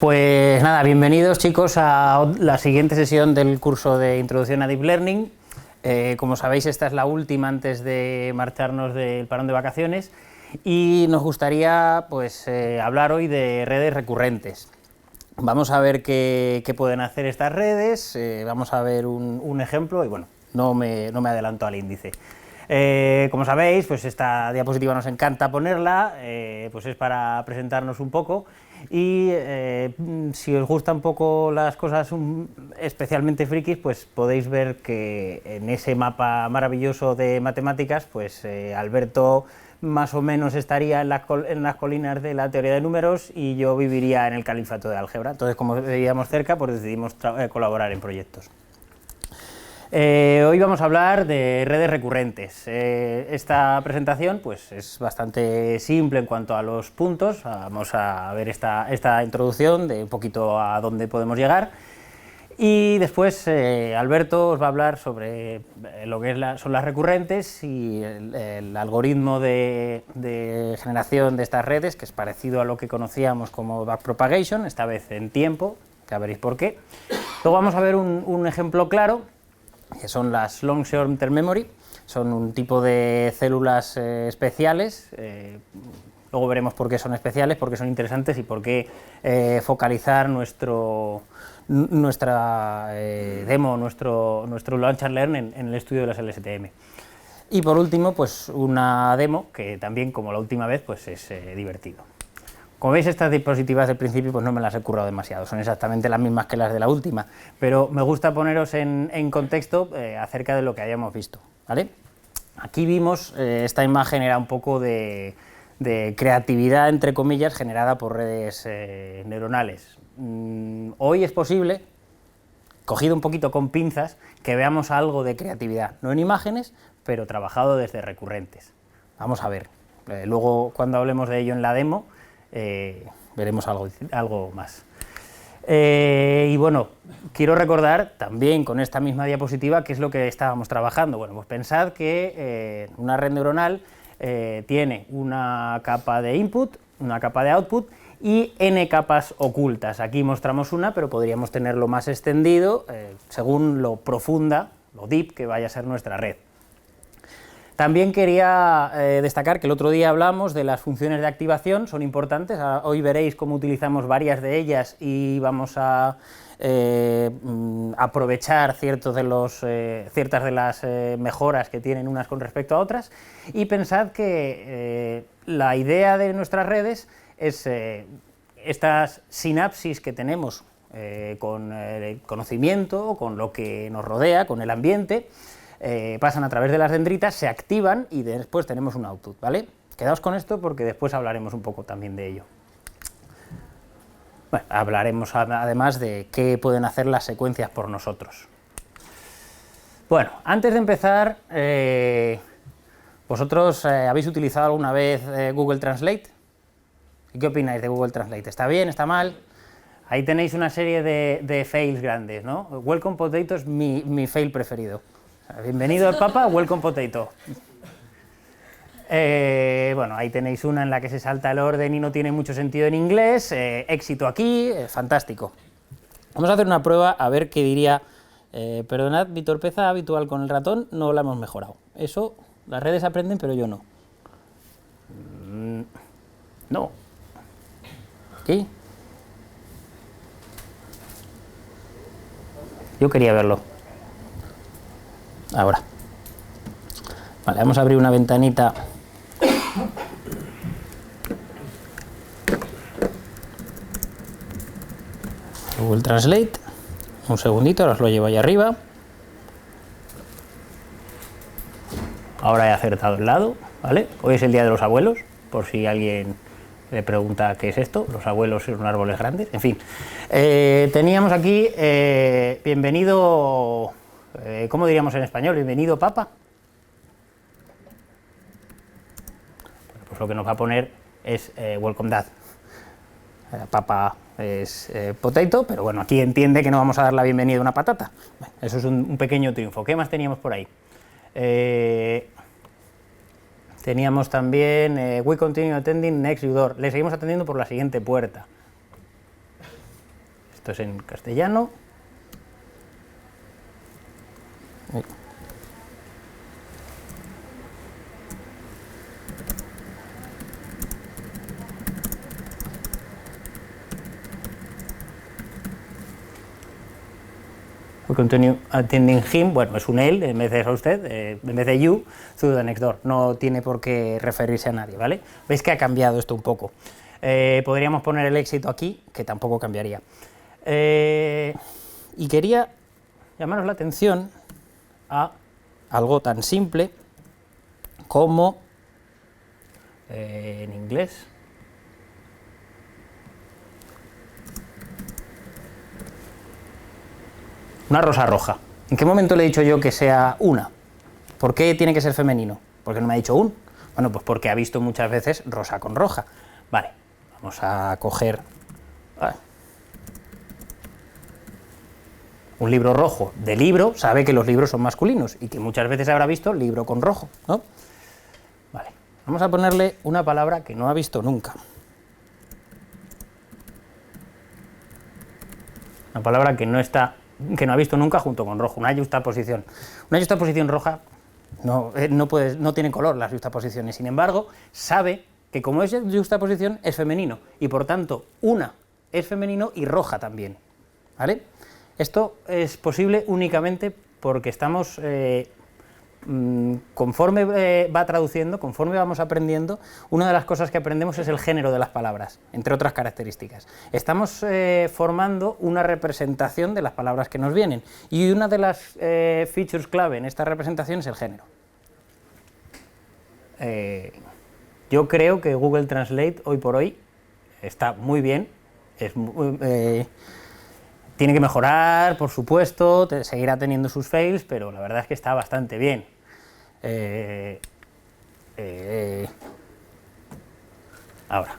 Pues nada, bienvenidos chicos a la siguiente sesión del curso de Introducción a Deep Learning. Como sabéis, esta es la última antes de marcharnos del parón de vacaciones y nos gustaría pues, hablar hoy de redes recurrentes. Vamos a ver qué pueden hacer estas redes, vamos a ver un ejemplo y bueno, no me adelanto al índice. Como sabéis, pues esta diapositiva nos encanta ponerla, pues es para presentarnos un poco y si os gustan un poco las cosas especialmente frikis, pues podéis ver que en ese mapa maravilloso de matemáticas, pues Alberto más o menos estaría en las colinas de la teoría de números y yo viviría en el califato de álgebra. Entonces, como vivíamos cerca, pues decidimos colaborar en proyectos. Hoy vamos a hablar de redes recurrentes. Esta presentación pues, es bastante simple en cuanto a los puntos. Vamos a ver esta introducción de un poquito a dónde podemos llegar. Y después Alberto os va a hablar sobre lo que son las recurrentes y el algoritmo de generación de estas redes, que es parecido a lo que conocíamos como backpropagation, esta vez en tiempo, ya veréis por qué. Luego vamos a ver un ejemplo claro, que son las long short-term memory, son un tipo de células especiales. Luego veremos por qué son especiales, por qué son interesantes y por qué focalizar nuestra demo, nuestro Launch and Learn en el estudio de las LSTM. Y por último, pues una demo que también, como la última vez, pues es divertido. Como veis, estas diapositivas del principio pues no me las he currado demasiado, son exactamente las mismas que las de la última, pero me gusta poneros en contexto acerca de lo que hayamos visto, ¿vale? Aquí vimos, esta imagen era un poco de creatividad, entre comillas, generada por redes neuronales. Hoy es posible, cogido un poquito con pinzas, que veamos algo de creatividad, no en imágenes, pero trabajado desde recurrentes. Vamos a ver, luego cuando hablemos de ello en la demo, veremos algo más. Y bueno, quiero recordar también con esta misma diapositiva qué es lo que estábamos trabajando. Bueno, pues pensad que una red neuronal tiene una capa de input, una capa de output y n capas ocultas. Aquí mostramos una, pero podríamos tenerlo más extendido según lo profunda, lo deep que vaya a ser nuestra red. También quería destacar que el otro día hablamos de las funciones de activación, son importantes. Hoy veréis cómo utilizamos varias de ellas y vamos a aprovechar ciertas de las mejoras que tienen unas con respecto a otras. Y pensad que la idea de nuestras redes es estas sinapsis que tenemos con el conocimiento, con lo que nos rodea, con el ambiente, pasan a través de las dendritas, se activan y después tenemos un output, ¿vale? Quedaos con esto porque después hablaremos un poco también de ello. Bueno, hablaremos además de qué pueden hacer las secuencias por nosotros. Bueno, antes de empezar, ¿vosotros habéis utilizado alguna vez Google Translate? ¿Y qué opináis de Google Translate? ¿Está bien? ¿Está mal? Ahí tenéis una serie de fails grandes, ¿no? Welcome Potato es mi fail preferido. Bienvenido al Papa, welcome potato. Bueno, ahí tenéis una en la que se salta el orden y no tiene mucho sentido en inglés. Éxito aquí, fantástico. Vamos a hacer una prueba a ver qué diría. Perdonad, mi torpeza habitual con el ratón no la hemos mejorado. Eso, las redes aprenden, pero yo no. No. ¿Aquí? Yo quería verlo. Ahora. Vale, vamos a abrir una ventanita. Google Translate. Un segundito, ahora os lo llevo ahí arriba. Ahora he acertado el lado, ¿vale? Hoy es el día de los abuelos, por si alguien le pregunta qué es esto. Los abuelos son árboles grandes, en fin. Teníamos aquí, bienvenido... ¿cómo diríamos en español? ¿Bienvenido, Papa? Pues lo que nos va a poner es Welcome Dad. Papa es potato, pero bueno, aquí entiende que no vamos a dar la bienvenida a una patata. Bueno, eso es un pequeño triunfo. ¿Qué más teníamos por ahí? Teníamos también We continue attending next door. Le seguimos atendiendo por la siguiente puerta. Esto es en castellano. We continue attending him, bueno, es un él, en vez de a usted, en vez de you, through the next door. No tiene por qué referirse a nadie, ¿vale? Veis que ha cambiado esto un poco. Podríamos poner el éxito aquí, que tampoco cambiaría. Y quería llamaros la atención a algo tan simple como, en inglés, una rosa roja. ¿En qué momento le he dicho yo que sea una? ¿Por qué tiene que ser femenino? ¿Por qué no me ha dicho un? Bueno, pues porque ha visto muchas veces rosa con roja. Vale, vamos a coger un libro rojo de libro, sabe que los libros son masculinos y que muchas veces habrá visto libro con rojo, ¿no? Vale, vamos a ponerle una palabra que no ha visto nunca. Una palabra que no ha visto nunca junto con rojo, una yuxtaposición. Una yuxtaposición roja no tiene color las yuxtaposiciones, sin embargo, sabe que como es yuxtaposición es femenino y por tanto una es femenino y roja también, ¿vale? Esto es posible únicamente porque estamos, conforme va traduciendo, conforme vamos aprendiendo, una de las cosas que aprendemos es el género de las palabras, entre otras características. Estamos formando una representación de las palabras que nos vienen y una de las features clave en esta representación es el género. Yo creo que Google Translate hoy por hoy está muy bien, tiene que mejorar, por supuesto, seguirá teniendo sus fails, pero la verdad es que está bastante bien. Ahora,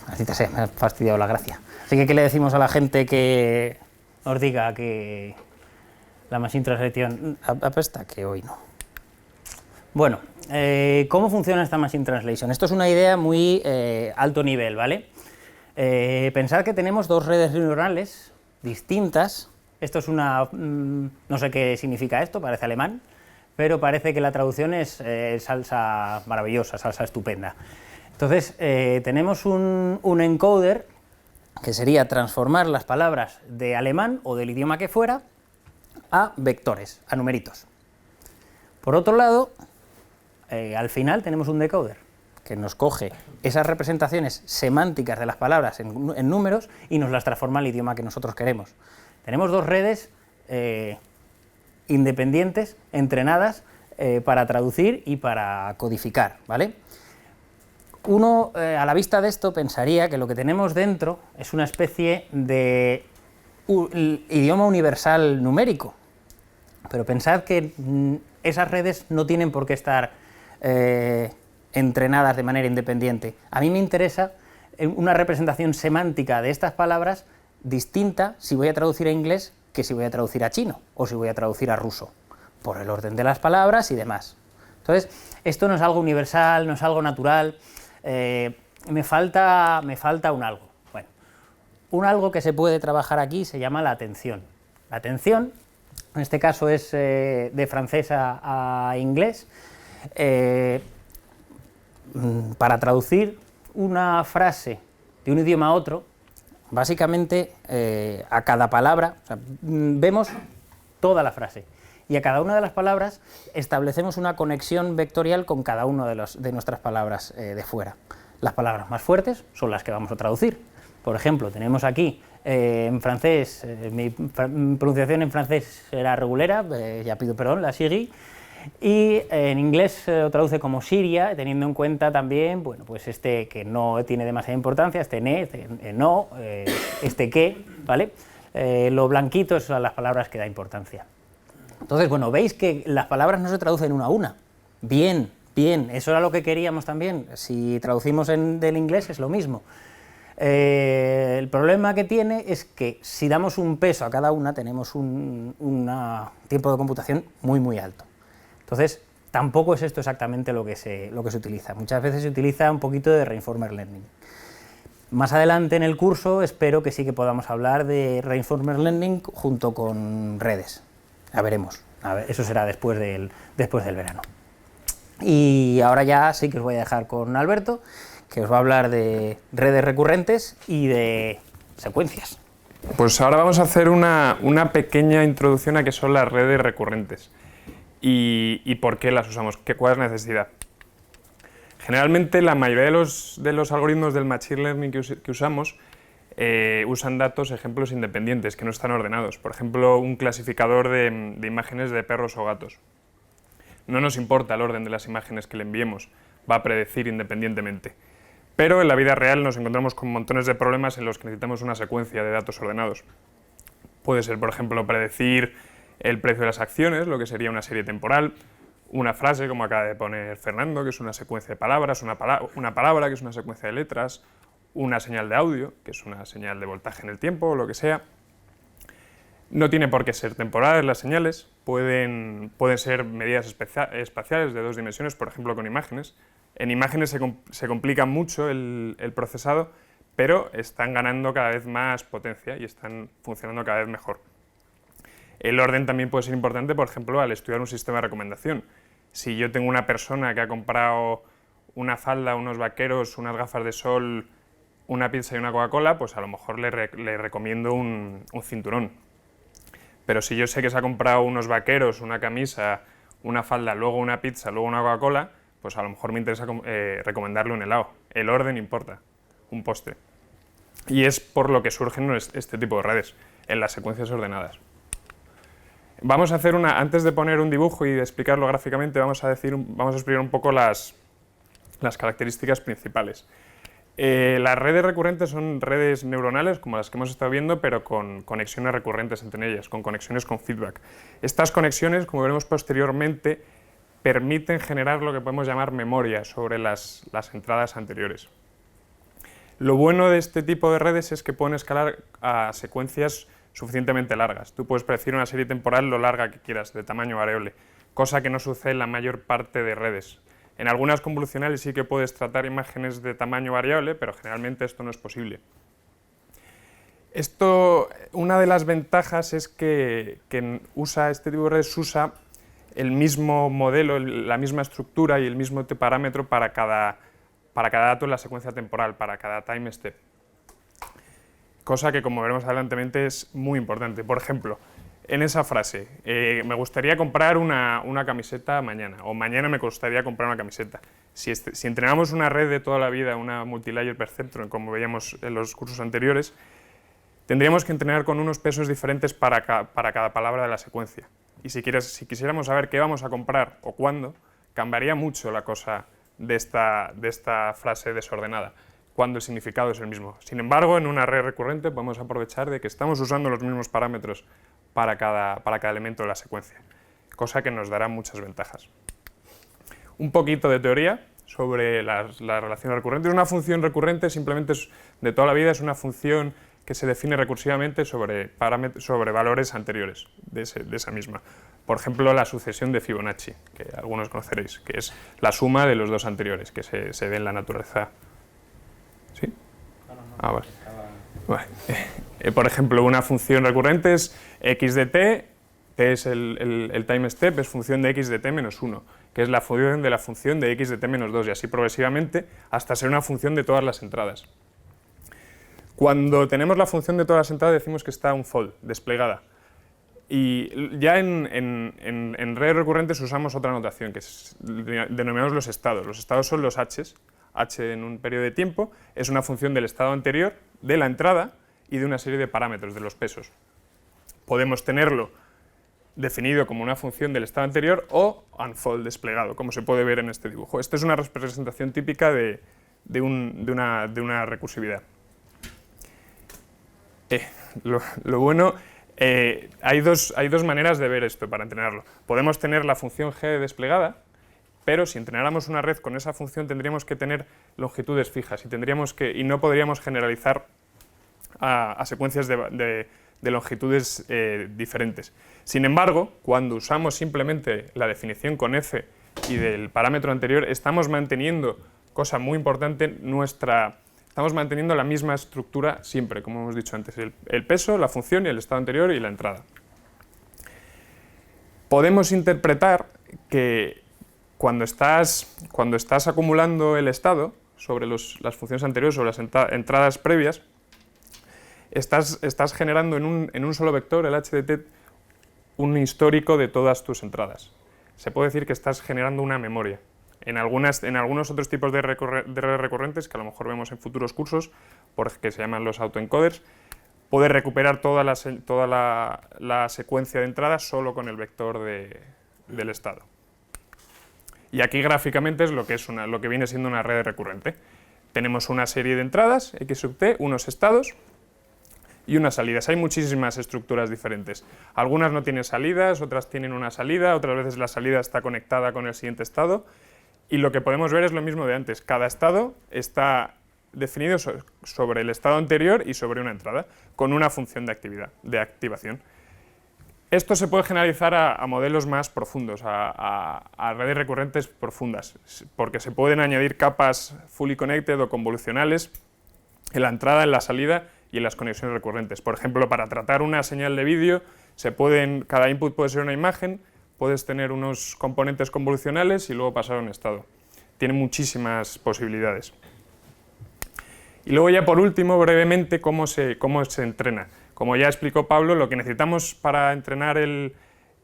maldita sea, me ha fastidiado la gracia. Así que, ¿qué le decimos a la gente que nos diga que la Machine Translation apesta? Que hoy no. Bueno, ¿cómo funciona esta Machine Translation? Esto es una idea muy alto nivel, ¿vale? Pensad que tenemos dos redes neuronales distintas. Esto es una... no sé qué significa esto, parece alemán, pero parece que la traducción es salsa maravillosa, salsa estupenda. Entonces, tenemos un encoder que sería transformar las palabras de alemán o del idioma que fuera a vectores, a numeritos. Por otro lado, al final tenemos un decoder que nos coge esas representaciones semánticas de las palabras en números y nos las transforma al idioma que nosotros queremos. Tenemos dos redes independientes, entrenadas para traducir y para codificar, ¿vale? Uno, a la vista de esto, pensaría que lo que tenemos dentro es una especie de idioma universal numérico, pero pensad que esas redes no tienen por qué estar entrenadas de manera independiente. A mí me interesa una representación semántica de estas palabras distinta si voy a traducir a inglés que si voy a traducir a chino o si voy a traducir a ruso, por el orden de las palabras y demás. Entonces, esto no es algo universal, no es algo natural, me falta un algo. Bueno, un algo que se puede trabajar aquí se llama la atención. La atención, en este caso es de francés a inglés. Para traducir una frase de un idioma a otro, básicamente a cada palabra, o sea, vemos toda la frase y a cada una de las palabras establecemos una conexión vectorial con cada una de nuestras palabras de fuera. Las palabras más fuertes son las que vamos a traducir. Por ejemplo, tenemos aquí en francés, mi pronunciación en francés era regulera, ya pido perdón, la Siri, y en inglés lo traduce como Siria, teniendo en cuenta también, bueno, pues este que no tiene demasiada importancia, este ne, este no, este que, ¿vale? Lo blanquito son las palabras que da importancia. Entonces, bueno, veis que las palabras no se traducen una a una. Bien, bien, eso era lo que queríamos también. Si traducimos del inglés es lo mismo. El problema que tiene es que si damos un peso a cada una tenemos un tiempo de computación muy, muy alto. Entonces, tampoco es esto exactamente lo que se utiliza. Muchas veces se utiliza un poquito de Reinformer Learning. Más adelante en el curso espero que sí que podamos hablar de Reinforcement Learning junto con redes. Ya veremos. A ver, eso será después del verano. Y ahora ya sí que os voy a dejar con Alberto, que os va a hablar de redes recurrentes y de secuencias. Pues ahora vamos a hacer una pequeña introducción a qué son las redes recurrentes y por qué las usamos, cuál es la necesidad. Generalmente la mayoría de los algoritmos del Machine Learning que usamos usan datos, ejemplos independientes, que no están ordenados. Por ejemplo, un clasificador de imágenes de perros o gatos. No nos importa el orden de las imágenes que le enviemos, va a predecir independientemente. Pero en la vida real nos encontramos con montones de problemas en los que necesitamos una secuencia de datos ordenados. Puede ser, por ejemplo, predecir el precio de las acciones, lo que sería una serie temporal, una frase, como acaba de poner Fernando, que es una secuencia de palabras, una palabra, que es una secuencia de letras, una señal de audio, que es una señal de voltaje en el tiempo, o lo que sea. No tiene por qué ser temporales las señales, pueden ser medidas espaciales de 2 dimensiones, por ejemplo con imágenes. En imágenes se complica mucho el procesado, pero están ganando cada vez más potencia y están funcionando cada vez mejor. El orden también puede ser importante, por ejemplo, al estudiar un sistema de recomendación. Si yo tengo una persona que ha comprado una falda, unos vaqueros, unas gafas de sol, una pizza y una Coca-Cola, pues a lo mejor le recomiendo un cinturón. Pero si yo sé que se ha comprado unos vaqueros, una camisa, una falda, luego una pizza, luego una Coca-Cola, pues a lo mejor me interesa recomendarle un helado. El orden importa, un postre. Y es por lo que surgen este tipo de redes, en las secuencias ordenadas. Vamos a hacer antes de poner un dibujo y de explicarlo gráficamente, vamos a explicar un poco las características principales. Las redes recurrentes son redes neuronales, como las que hemos estado viendo, pero con conexiones recurrentes entre ellas, con conexiones con feedback. Estas conexiones, como veremos posteriormente, permiten generar lo que podemos llamar memoria sobre las entradas anteriores. Lo bueno de este tipo de redes es que pueden escalar a secuencias suficientemente largas. Tú puedes predecir una serie temporal lo larga que quieras, de tamaño variable, cosa que no sucede en la mayor parte de redes. En algunas convolucionales sí que puedes tratar imágenes de tamaño variable, pero generalmente esto no es posible. Una de las ventajas es que este tipo de redes usa el mismo modelo, la misma estructura y el mismo parámetro para cada dato en la secuencia temporal, para cada time step. Cosa que, como veremos adelantemente, es muy importante. Por ejemplo, en esa frase, me gustaría comprar una camiseta mañana, o mañana me gustaría comprar una camiseta. Si entrenamos una red de toda la vida, una multilayer perceptron, como veíamos en los cursos anteriores, tendríamos que entrenar con unos pesos diferentes para cada palabra de la secuencia. Y si quisiéramos saber qué vamos a comprar o cuándo, cambiaría mucho la cosa de esta frase desordenada, cuando el significado es el mismo. Sin embargo, en una red recurrente podemos aprovechar de que estamos usando los mismos parámetros para cada elemento de la secuencia, cosa que nos dará muchas ventajas. Un poquito de teoría sobre las relaciones recurrentes. Una función recurrente simplemente de toda la vida es una función que se define recursivamente sobre valores anteriores de esa misma. Por ejemplo, la sucesión de Fibonacci, que algunos conoceréis, que es la suma de los dos anteriores, que se ve en la naturaleza. ¿Sí? Ah, vale. Vale. Por ejemplo, una función recurrente es x de t es el time step, es función de x de t menos 1, que es la función de x de t menos 2, y así progresivamente hasta ser una función de todas las entradas. Cuando tenemos la función de todas las entradas decimos que está unfold, desplegada. Y ya en redes recurrentes usamos otra notación, que denominamos los estados. Los estados son los h's. H en un periodo de tiempo es una función del estado anterior, de la entrada y de una serie de parámetros, de los pesos. Podemos tenerlo definido como una función del estado anterior o unfold, desplegado, como se puede ver en este dibujo. Esta es una representación típica de una recursividad. Lo bueno, hay dos maneras de ver esto para entrenarlo. Podemos tener la función g desplegada, pero si entrenáramos una red con esa función tendríamos que tener longitudes fijas y no podríamos generalizar a secuencias de longitudes diferentes. Sin embargo, cuando usamos simplemente la definición con f y del parámetro anterior, estamos manteniendo, cosa muy importante, estamos manteniendo la misma estructura siempre, como hemos dicho antes, el peso, la función y el estado anterior y la entrada. Podemos interpretar que cuando estás acumulando el estado sobre las funciones anteriores, sobre las entradas previas, estás generando en un solo vector, el HDT, un histórico de todas tus entradas. Se puede decir que estás generando una memoria. En algunos otros tipos de redes recurrentes, que a lo mejor vemos en futuros cursos, que se llaman los autoencoders, puedes recuperar toda la secuencia de entradas solo con el vector del estado. Y aquí gráficamente es lo que viene siendo una red recurrente. Tenemos una serie de entradas, x sub t, unos estados y unas salidas. Hay muchísimas estructuras diferentes. Algunas no tienen salidas, otras tienen una salida, otras veces la salida está conectada con el siguiente estado. Y lo que podemos ver es lo mismo de antes. Cada estado está definido sobre el estado anterior y sobre una entrada, con una función de activación. Esto se puede generalizar a modelos más profundos, a redes recurrentes profundas, porque se pueden añadir capas fully connected o convolucionales en la entrada, en la salida y en las conexiones recurrentes. Por ejemplo, para tratar una señal de vídeo, cada input puede ser una imagen, puedes tener unos componentes convolucionales y luego pasar a un estado. Tiene muchísimas posibilidades. Y luego ya por último, brevemente, cómo se entrena. Como ya explicó Pablo, lo que necesitamos para entrenar el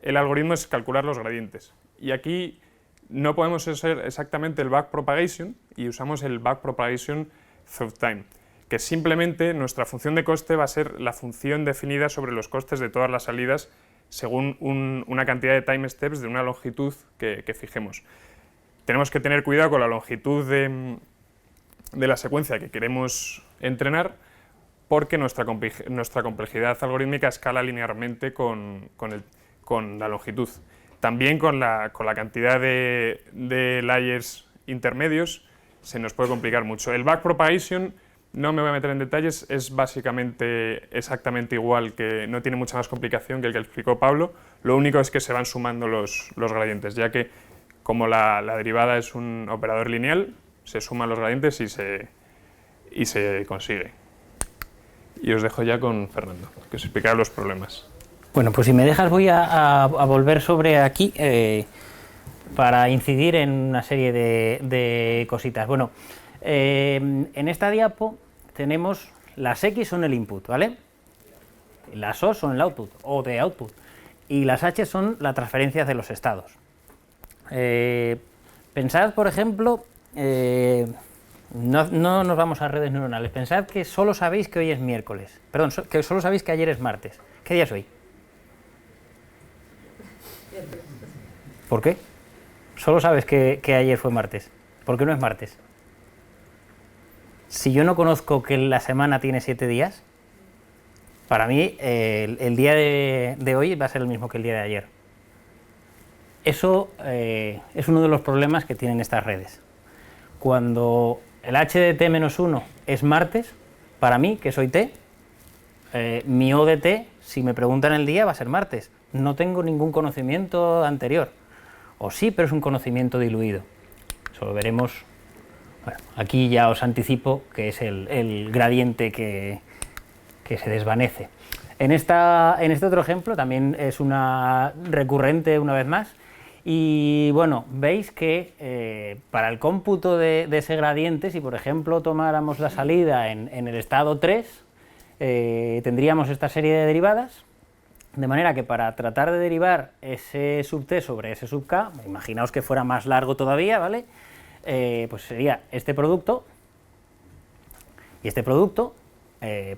algoritmo es calcular los gradientes. Y aquí no podemos hacer exactamente el backpropagation y usamos el backpropagation through time, que simplemente nuestra función de coste va a ser la función definida sobre los costes de todas las salidas según una cantidad de time steps de una longitud que fijemos. Tenemos que tener cuidado con la longitud de la secuencia que queremos entrenar, porque nuestra complejidad algorítmica escala linealmente con la longitud. También con la cantidad de layers intermedios se nos puede complicar mucho. El backpropagation, no me voy a meter en detalles, es básicamente exactamente igual, que no tiene mucha más complicación que el que explicó Pablo. Lo único es que se van sumando los gradientes, ya que como la derivada es un operador lineal, se suman los gradientes y se consigue. Y os dejo ya con Fernando, que os explicará los problemas. Bueno, pues si me dejas voy a volver sobre aquí para incidir en una serie de cositas. Bueno, en esta diapo tenemos las X son el input, ¿vale? Las O son el output, o de output, y las H son la transferencia de los estados. Pensad, por ejemplo, no nos vamos a redes neuronales. Pensad que solo sabéis que hoy es miércoles. Perdón, que solo sabéis que ayer es martes. ¿Qué día es hoy? ¿Por qué? Solo sabes que ayer fue martes. ¿Por qué no es martes? Si yo no conozco que la semana tiene 7 días, para mí el día de hoy va a ser el mismo que el día de ayer. Eso es uno de los problemas que tienen estas redes. Cuando el h de t-1 es martes, para mí, que soy t, mi o de t, si me preguntan el día, va a ser martes. No tengo ningún conocimiento anterior. O sí, pero es un conocimiento diluido. Eso lo veremos. Bueno, aquí ya os anticipo que es el gradiente que se desvanece. En este otro ejemplo también es una recurrente una vez más. Y bueno, veis que para el cómputo de ese gradiente, si por ejemplo tomáramos la salida en el estado 3, tendríamos esta serie de derivadas, de manera que para tratar de derivar ese sub t sobre ese sub k, imaginaos que fuera más largo todavía, ¿vale? Pues sería este producto y este producto.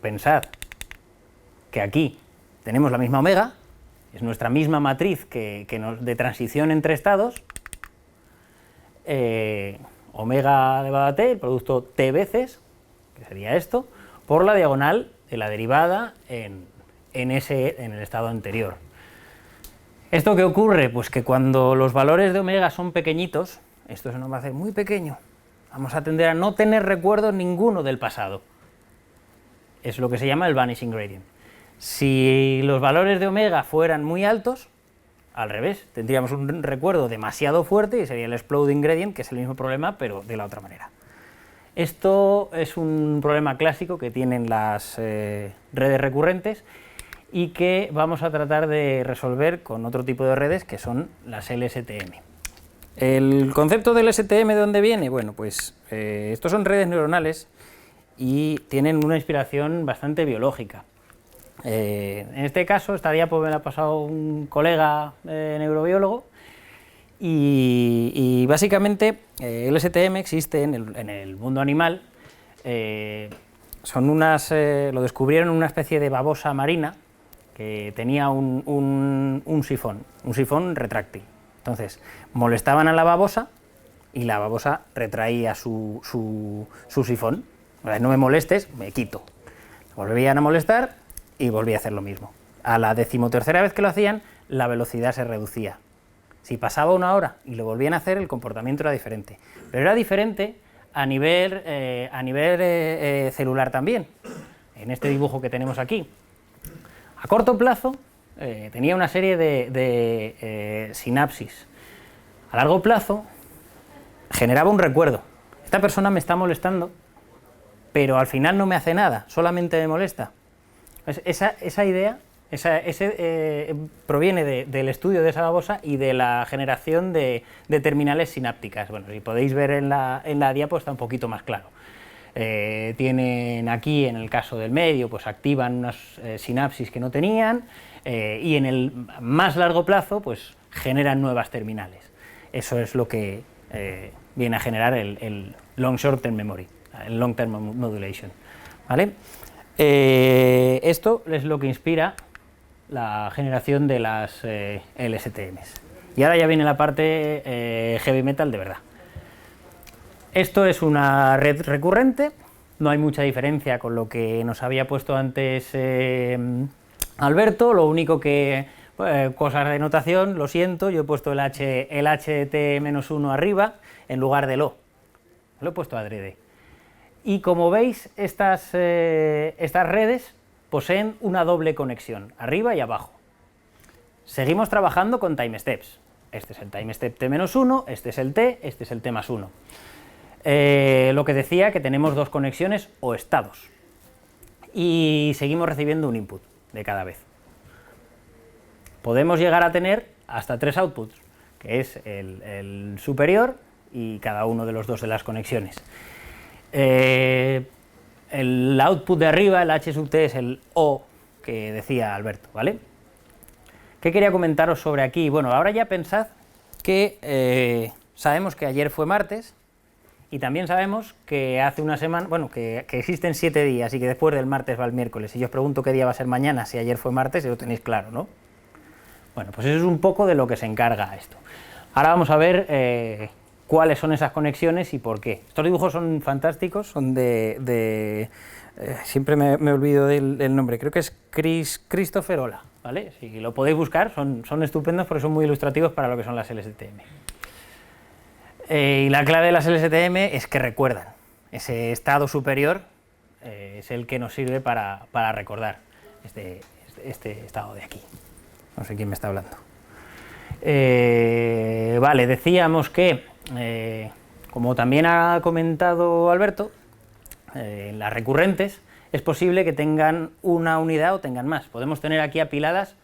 Pensad que aquí tenemos la misma omega, es nuestra misma matriz de transición entre estados, omega elevado a t, el producto t veces, que sería esto, por la diagonal de la derivada en el estado anterior. ¿Esto qué ocurre? Pues que cuando los valores de omega son pequeñitos, esto se nos va a hacer muy pequeño, vamos a tender a no tener recuerdo ninguno del pasado. Es lo que se llama el vanishing gradient. Si los valores de omega fueran muy altos, al revés, tendríamos un recuerdo demasiado fuerte y sería el exploding gradient, que es el mismo problema, pero de la otra manera. Esto es un problema clásico que tienen las redes recurrentes y que vamos a tratar de resolver con otro tipo de redes que son las LSTM. ¿El concepto del LSTM de dónde viene? Bueno, pues estos son redes neuronales y tienen una inspiración bastante biológica. En este caso, esta diapo me la ha pasado un colega neurobiólogo y básicamente el LSTM existe en el mundo animal. Lo descubrieron en una especie de babosa marina que tenía un sifón retráctil. Entonces, molestaban a la babosa y la babosa retraía su sifón. No me molestes, me quito. Volvían a molestar y volvía a hacer lo mismo. A la 13ª vez que lo hacían, la velocidad se reducía. Si pasaba una hora y lo volvían a hacer, el comportamiento era diferente. Pero era diferente a nivel celular también. En este dibujo que tenemos aquí. A corto plazo tenía una serie de sinapsis. A largo plazo generaba un recuerdo. Esta persona me está molestando, pero al final no me hace nada, solamente me molesta. Pues esa idea proviene del estudio de esa babosa y de la generación de terminales sinápticas. Bueno, si podéis ver en la diapo está un poquito más claro. Tienen aquí, en el caso del medio, pues activan unas sinapsis que no tenían y en el más largo plazo pues generan nuevas terminales. Eso es lo que viene a generar el long short term memory, el long term modulation, ¿vale? Esto es lo que inspira la generación de las LSTMs. Y ahora ya viene la parte heavy metal de verdad. Esto es una red recurrente, no hay mucha diferencia con lo que nos había puesto antes Alberto, lo único que, cosas de notación, lo siento, yo he puesto el HT-1 arriba en lugar del O, lo he puesto adrede. Y como veis, estas redes poseen una doble conexión, arriba y abajo. Seguimos trabajando con time steps. Este es el time step T-1, este es el T, este es el T más 1. Lo que decía que tenemos dos conexiones o estados. Y seguimos recibiendo un input de cada vez. Podemos llegar a tener hasta 3 outputs, que es el superior y cada uno de los dos de las conexiones. El output de arriba, el H sub T, es el O que decía Alberto, ¿vale? ¿Qué quería comentaros sobre aquí? Bueno, ahora ya pensad que sabemos que ayer fue martes y también sabemos que hace una semana, bueno, que existen 7 días y que después del martes va el miércoles. Y yo os pregunto qué día va a ser mañana, si ayer fue martes, y lo tenéis claro, ¿no? Bueno, pues eso es un poco de lo que se encarga esto. Ahora vamos a ver cuáles son esas conexiones y por qué. Estos dibujos son fantásticos, son siempre me olvido del nombre, creo que es Christopher Olah, ¿vale? Si lo podéis buscar, son estupendos porque son muy ilustrativos para lo que son las LSTM. Y la clave de las LSTM es que recuerdan. Ese estado superior es el que nos sirve para recordar este estado de aquí. No sé quién me está hablando. Vale, decíamos que, como también ha comentado Alberto, las recurrentes es posible que tengan una unidad o tengan más. Podemos tener aquí apiladas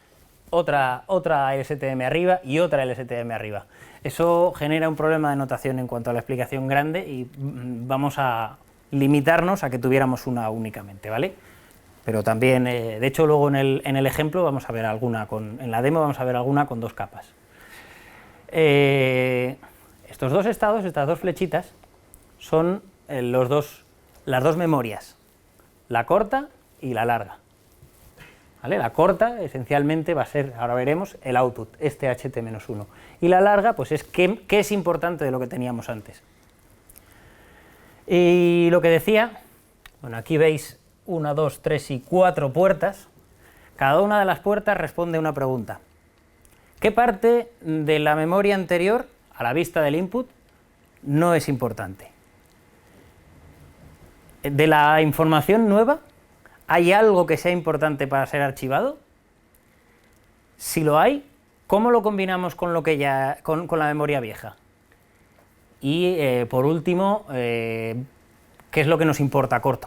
otra LSTM arriba y otra LSTM arriba. Eso genera un problema de notación en cuanto a la explicación grande y vamos a limitarnos a que tuviéramos una únicamente, ¿vale? Pero también, de hecho, luego en el ejemplo vamos a ver alguna en la demo vamos a ver alguna con 2 capas. Estos dos estados, estas dos flechitas, son las dos memorias, la corta y la larga. ¿Vale? La corta, esencialmente, va a ser, ahora veremos, el output, este HT-1. Y la larga, pues es qué es importante de lo que teníamos antes. Y lo que decía, bueno, aquí veis 1, 2, 3 y 4 puertas. Cada una de las puertas responde a una pregunta. ¿Qué parte de la memoria anterior, a la vista del input, no es importante? ¿De la información nueva hay algo que sea importante para ser archivado? Si lo hay, ¿cómo lo combinamos con lo que con la memoria vieja? Y por último, ¿qué es lo que nos importa a corto?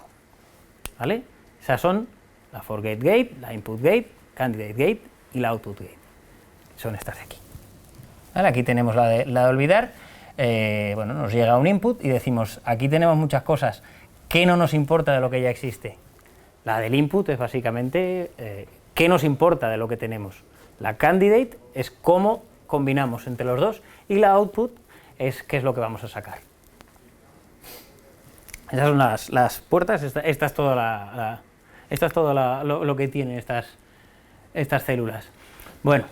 ¿Vale? Esas son la forget gate, la input gate, candidate gate y la output gate. Son estas de aquí. ¿Vale? Aquí tenemos la de olvidar. Bueno, nos llega un input y decimos, aquí tenemos muchas cosas, ¿qué no nos importa de lo que ya existe? La del input es básicamente, ¿qué nos importa de lo que tenemos? La candidate es cómo combinamos entre los dos y la output es qué es lo que vamos a sacar. Esas son las puertas, esta es todo, esto es todo lo que tienen estas células. Bueno,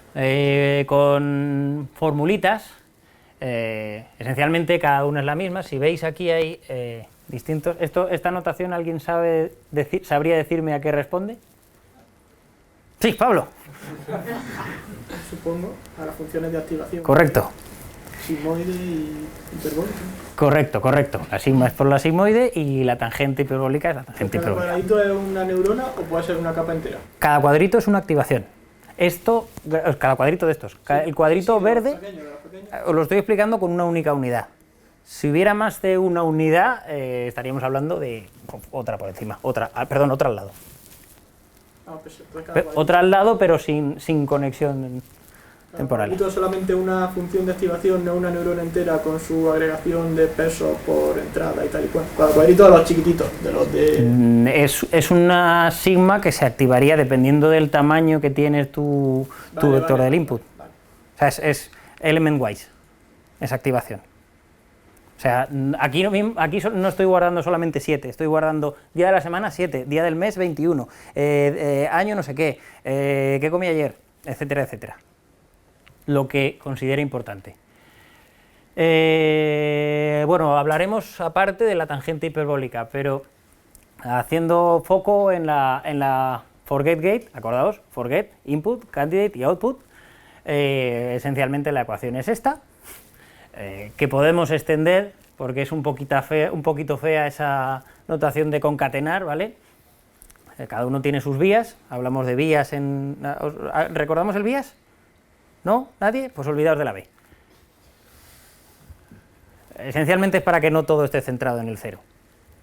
con formulitas, esencialmente cada una es la misma. Si veis aquí hay distintos... ¿Esta notación alguien sabría decirme a qué responde? Sí, Pablo. Supongo, a las funciones de activación. Correcto. Sigmoide y hiperbólica. Correcto. La sigma es por la sigmoide y la tangente hiperbólica es la tangente ¿Cada hiperbólica. cuadradito es una neurona o puede ser una capa entera? Cada cuadrito es una activación. Cada cuadrito de estos. El cuadrito verde, os lo estoy explicando con una única unidad. Si hubiera más de una unidad, estaríamos hablando de otra por encima, otra al lado. Otra al lado, pero sin conexión temporal. Cada cuadrito es solamente una función de activación, no una neurona entera con su agregación de peso por entrada y tal y cual. Cada cuadrito de los chiquititos, de los de... Es una sigma que se activaría dependiendo del tamaño que tiene tu vector del input. Vale. O sea, es element wise, esa activación. O sea, aquí no estoy guardando solamente 7, estoy guardando día de la semana 7, día del mes 21, año no sé qué comí ayer, etcétera, etcétera. Lo que considere importante. Bueno, hablaremos aparte de la tangente hiperbólica, pero haciendo foco en la forget gate, acordaos, forget, input, candidate y output. Esencialmente la ecuación es esta, que podemos extender porque es un poquito fea esa notación de concatenar, ¿vale? Cada uno tiene sus vías, hablamos de vías ¿recordamos el vías? ¿No? ¿Nadie? Pues olvidaos de la B. Esencialmente es para que no todo esté centrado en el cero.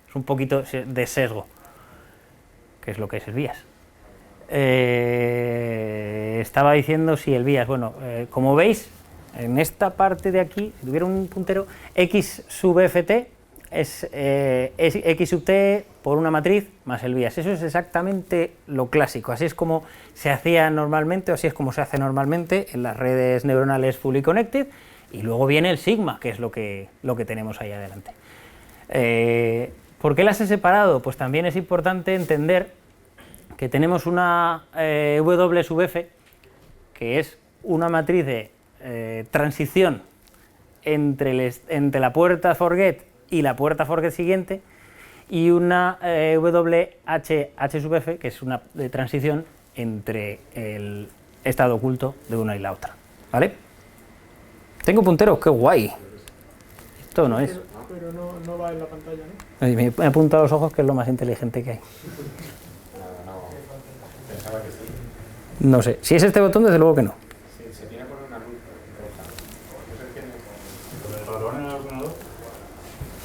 Es un poquito de sesgo, que es lo que es el vías. Estaba diciendo si el vías, bueno, como veis, en esta parte de aquí, si tuviera un puntero, x sub ft es x sub t por una matriz más el vías. Eso es exactamente lo clásico, así es como se hacía normalmente, o así es como se hace normalmente en las redes neuronales fully connected, y luego viene el sigma, que es lo que tenemos ahí adelante. ¿Por qué las he separado? Pues también es importante entender que tenemos una w sub f, que es una matriz de transición entre la puerta forget y la puerta forget siguiente, y una h sub f, que es una de transición entre el estado oculto de una y la otra, ¿vale? Tengo punteros, qué guay. Esto no es. Pero no va en la pantalla, ¿no? Me apunta a los ojos, que es lo más inteligente que hay. No sé, si es este botón, desde luego que no. Se tiene que poner una luz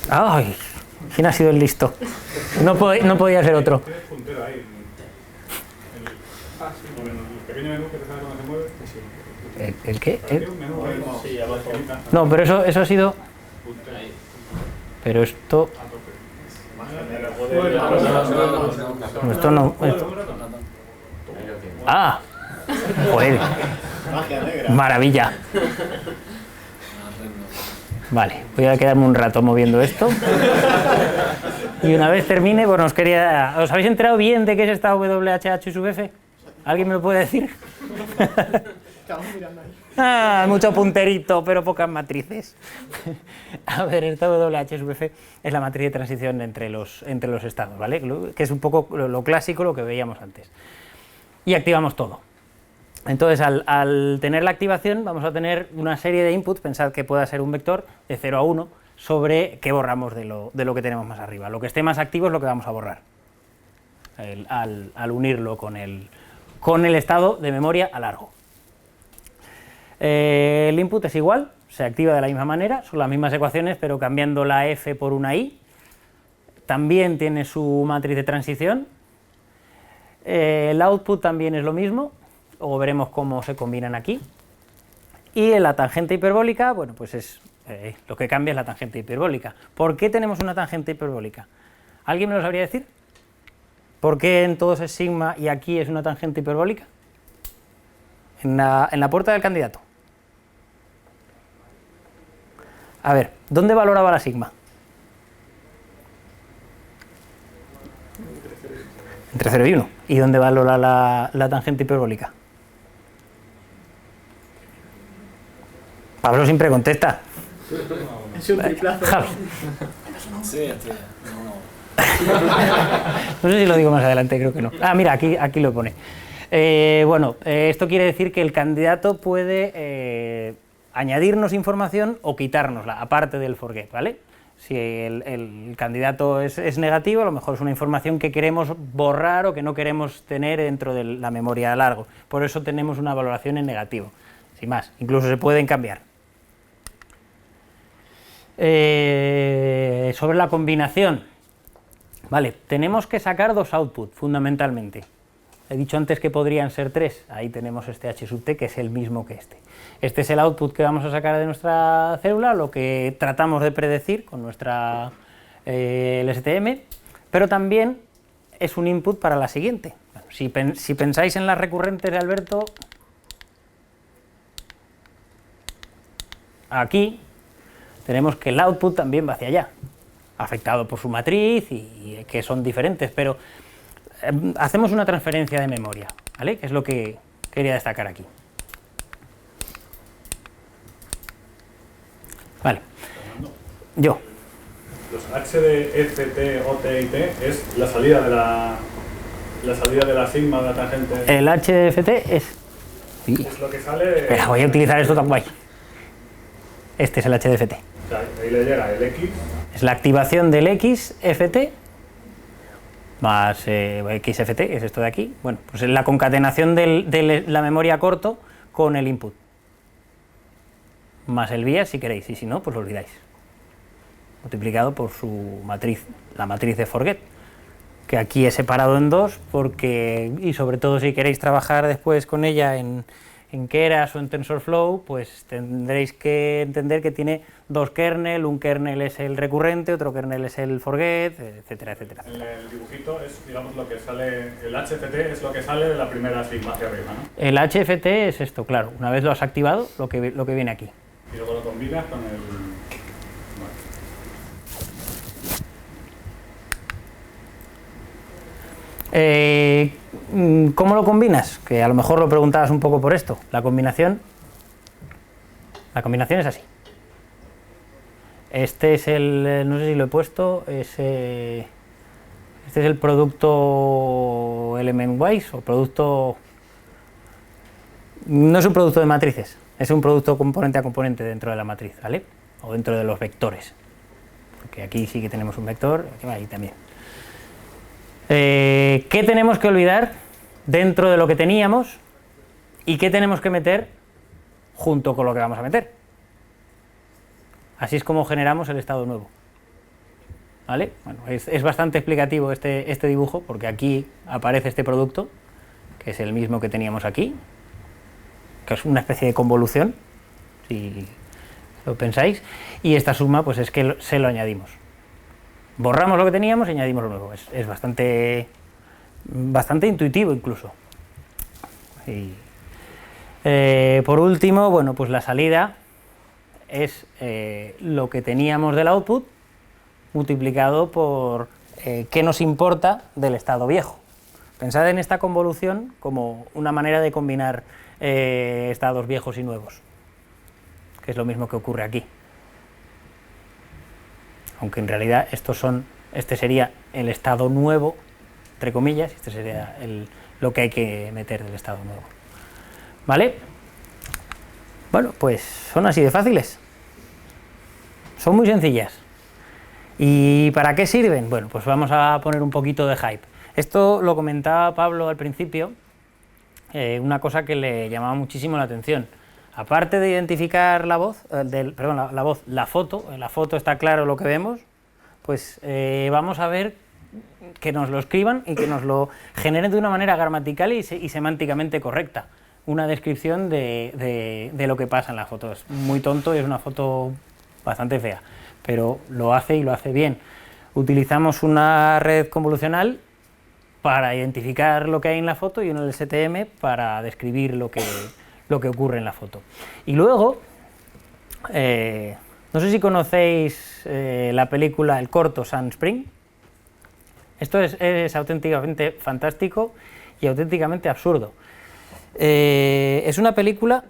roja. ¡Ay! ¿Quién ha sido el listo? No podía ser otro. ¿El qué? No, pero eso ha sido... Pero esto... No, esto no... ¡Ah! ¡Joder! ¡Maravilla! Vale, voy a quedarme un rato moviendo esto. Y una vez termine, bueno, ¿os habéis enterado bien de qué es esta WHH sub F? ¿Alguien me lo puede decir? Estamos mirando ahí. Ah, mucho punterito, pero pocas matrices. A ver, esta WH sub F es la matriz de transición entre los estados, ¿vale? Que es un poco lo clásico, lo que veíamos antes. Y activamos todo. Entonces, al tener la activación, vamos a tener una serie de inputs, pensad que pueda ser un vector de 0 a 1, sobre qué borramos de lo que tenemos más arriba. Lo que esté más activo es lo que vamos a borrar, al unirlo con el estado de memoria a largo. El input es igual, se activa de la misma manera, son las mismas ecuaciones, pero cambiando la f por una i. también tiene su matriz de transición. El output también es lo mismo, luego veremos cómo se combinan aquí. Y la tangente hiperbólica, bueno, pues es lo que cambia es la tangente hiperbólica. ¿Por qué tenemos una tangente hiperbólica? ¿Alguien me lo sabría decir? ¿Por qué en todos es sigma y aquí es una tangente hiperbólica? En la puerta del candidato. A ver, ¿dónde valoraba la sigma? Entre 0 y 1. ¿Y dónde valora la tangente hiperbólica? Pablo siempre contesta. Es un triplazo. Javi. Sí, No sé si lo digo más adelante, creo que no. Ah, mira, aquí lo pone. Bueno, esto quiere decir que el candidato puede añadirnos información o quitárnosla, aparte del forget, ¿vale? Si el candidato es negativo, a lo mejor es una información que queremos borrar o que no queremos tener dentro de la memoria a largo. Por eso tenemos una valoración en negativo, sin más. Incluso se pueden cambiar. Sobre la combinación, vale, tenemos que sacar dos outputs, fundamentalmente. He dicho antes que podrían ser tres, ahí tenemos este h sub t, que es el mismo que este. Este es el output que vamos a sacar de nuestra célula, lo que tratamos de predecir con nuestra LSTM, pero también es un input para la siguiente. Bueno, si pensáis en las recurrentes de Alberto, aquí tenemos que el output también va hacia allá, afectado por su matriz y que son diferentes, pero hacemos una transferencia de memoria, ¿vale? Que es lo que quería destacar aquí. Vale. Yo. Los H de F, T, O, T y T es la salida de la sigma de la tangente. El HFT es... Sí. Es lo que sale. Espera, voy a utilizar esto tan guay. Este es el HDFT. O sea, ahí le llega el X. Es la activación del XFT más XFT, es esto de aquí. Bueno, pues es la concatenación de la memoria corto con el input. Más el bias si queréis, y si no, pues lo olvidáis. Multiplicado por su matriz, la matriz de forget, que aquí he separado en dos, porque, y sobre todo si queréis trabajar después con ella en Keras o en TensorFlow, pues tendréis que entender que tiene dos kernel, un kernel es el recurrente, otro kernel es el forget, etcétera, etcétera. En el dibujito es, digamos, lo que sale, el HFT es lo que sale de la primera sigma hacia arriba, ¿no? El HFT es esto, claro, una vez lo has activado, lo que viene aquí. Y luego lo combinas con el... ¿Cómo lo combinas? Que a lo mejor lo preguntabas un poco por esto. La combinación es así. Este es el, no sé si lo he puesto, este es el producto element-wise o producto... No es un producto de matrices, es un producto componente a componente dentro de la matriz, ¿vale? O dentro de los vectores. Porque aquí sí que tenemos un vector, aquí también. ¿Qué tenemos que olvidar dentro de lo que teníamos y qué tenemos que meter junto con lo que vamos a meter? Así es como generamos el estado nuevo. ¿Vale? Bueno, es bastante explicativo este dibujo, porque aquí aparece este producto, que es el mismo que teníamos aquí, que es una especie de convolución, si lo pensáis, y esta suma pues es que se lo añadimos. Borramos lo que teníamos y añadimos lo nuevo. Es bastante intuitivo incluso. Y, por último, bueno, pues la salida es lo que teníamos del output multiplicado por qué nos importa del estado viejo. Pensad en esta convolución como una manera de combinar estados viejos y nuevos, que es lo mismo que ocurre aquí. Aunque en realidad este sería el estado nuevo, entre comillas, este sería lo que hay que meter del estado nuevo. ¿Vale? Bueno, pues son así de fáciles. Son muy sencillas. ¿Y para qué sirven? Bueno, pues vamos a poner un poquito de hype. Esto lo comentaba Pablo al principio, una cosa que le llamaba muchísimo la atención. Aparte de identificar la voz, la foto, en la foto está claro lo que vemos, pues vamos a ver que nos lo escriban y que nos lo generen de una manera gramatical y semánticamente correcta. Una descripción de lo que pasa en la foto. Es muy tonto y es una foto bastante fea, pero lo hace y lo hace bien. Utilizamos una red convolucional para identificar lo que hay en la foto y un LSTM para describir lo que ocurre en la foto. Y luego, no sé si conocéis la película, el corto Sand Spring. Esto es auténticamente fantástico y auténticamente absurdo. Es una película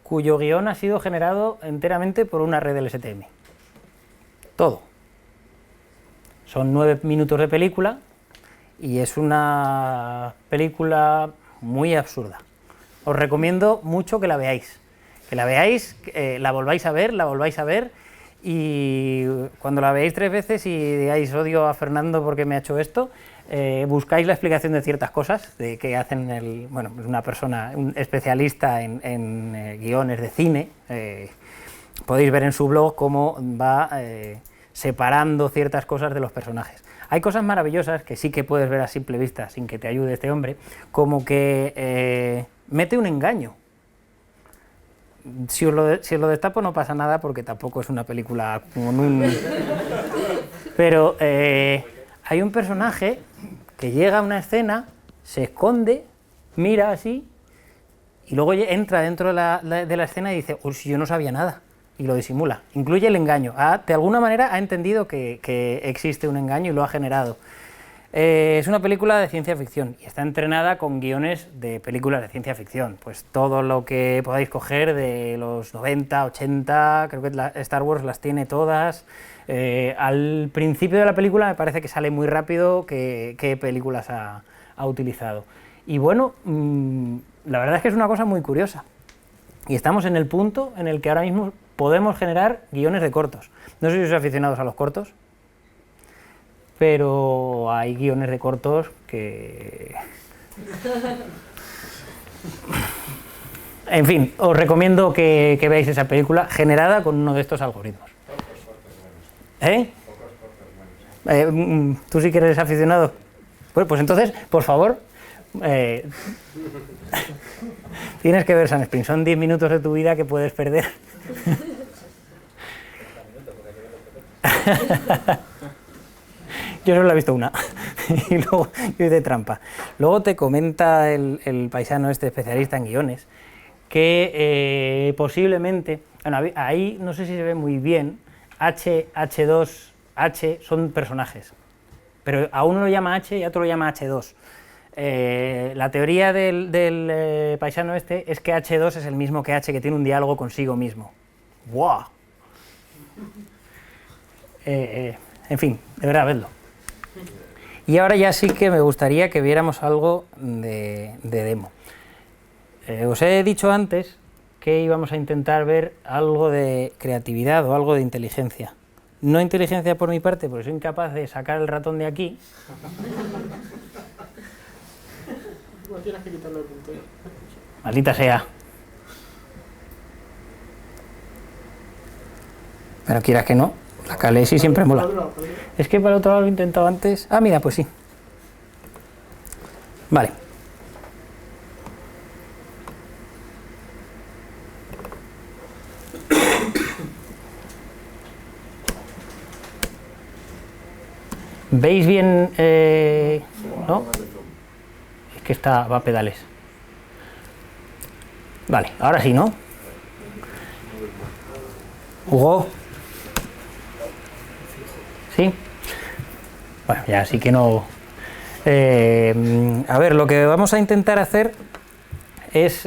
cuyo guión ha sido generado enteramente por una red LSTM. Todo. Son 9 minutos de película y es una película muy absurda. Os recomiendo mucho que la veáis. La volváis a ver y cuando la veáis 3 veces y digáis odio a Fernando porque me ha hecho esto, buscáis la explicación de ciertas cosas, de que hacen una persona, un especialista en guiones de cine. Podéis ver en su blog cómo va separando ciertas cosas de los personajes. Hay cosas maravillosas que sí que puedes ver a simple vista sin que te ayude este hombre, como que mete un engaño. Si os lo destapo no pasa nada porque tampoco es una película con un... Pero hay un personaje que llega a una escena, se esconde, mira así y luego entra dentro de la escena y dice, si yo no sabía nada, y lo disimula. Incluye el engaño. De alguna manera ha entendido que existe un engaño y lo ha generado. Es una película de ciencia ficción y está entrenada con guiones de películas de ciencia ficción. Pues todo lo que podáis coger de los 90, 80, creo que Star Wars las tiene todas. Al principio de la película me parece que sale muy rápido qué películas ha utilizado. Y bueno, la verdad es que es una cosa muy curiosa. Y estamos en el punto en el que ahora mismo podemos generar guiones de cortos. No sé si sois aficionados a los cortos, pero hay guiones de cortos que... En fin, os recomiendo que veáis esa película generada con uno de estos algoritmos. ¿Tú sí que eres aficionado? Pues entonces, por favor, tienes que ver Sand Spring. Son 10 minutos de tu vida que puedes perder. Yo solo he visto una y luego yo hice trampa. Luego te comenta el paisano este especialista en guiones que posiblemente, bueno, ahí no sé si se ve muy bien, H2, H son personajes, pero a uno lo llama H y a otro lo llama H2. La teoría del paisano este es que H2 es el mismo que H, que tiene un diálogo consigo mismo. ¡Wow! En fin, de verdad, vedlo. Y ahora ya sí que me gustaría que viéramos algo de demo. Os he dicho antes que íbamos a intentar ver algo de creatividad o algo de inteligencia. No inteligencia por mi parte, porque soy incapaz de sacar el ratón de aquí. Igual tienes que quitarle el puntero. Maldita sea. Pero quieras que no, la calesi siempre mola. Es que para el otro lado lo he intentado antes. Ah, mira, pues sí. Vale. ¿Veis bien? ¿No? Es que va a pedales. Vale, ahora sí, ¿no? Hugo. ¿Sí? Bueno, ya sí que no... a ver, lo que vamos a intentar hacer es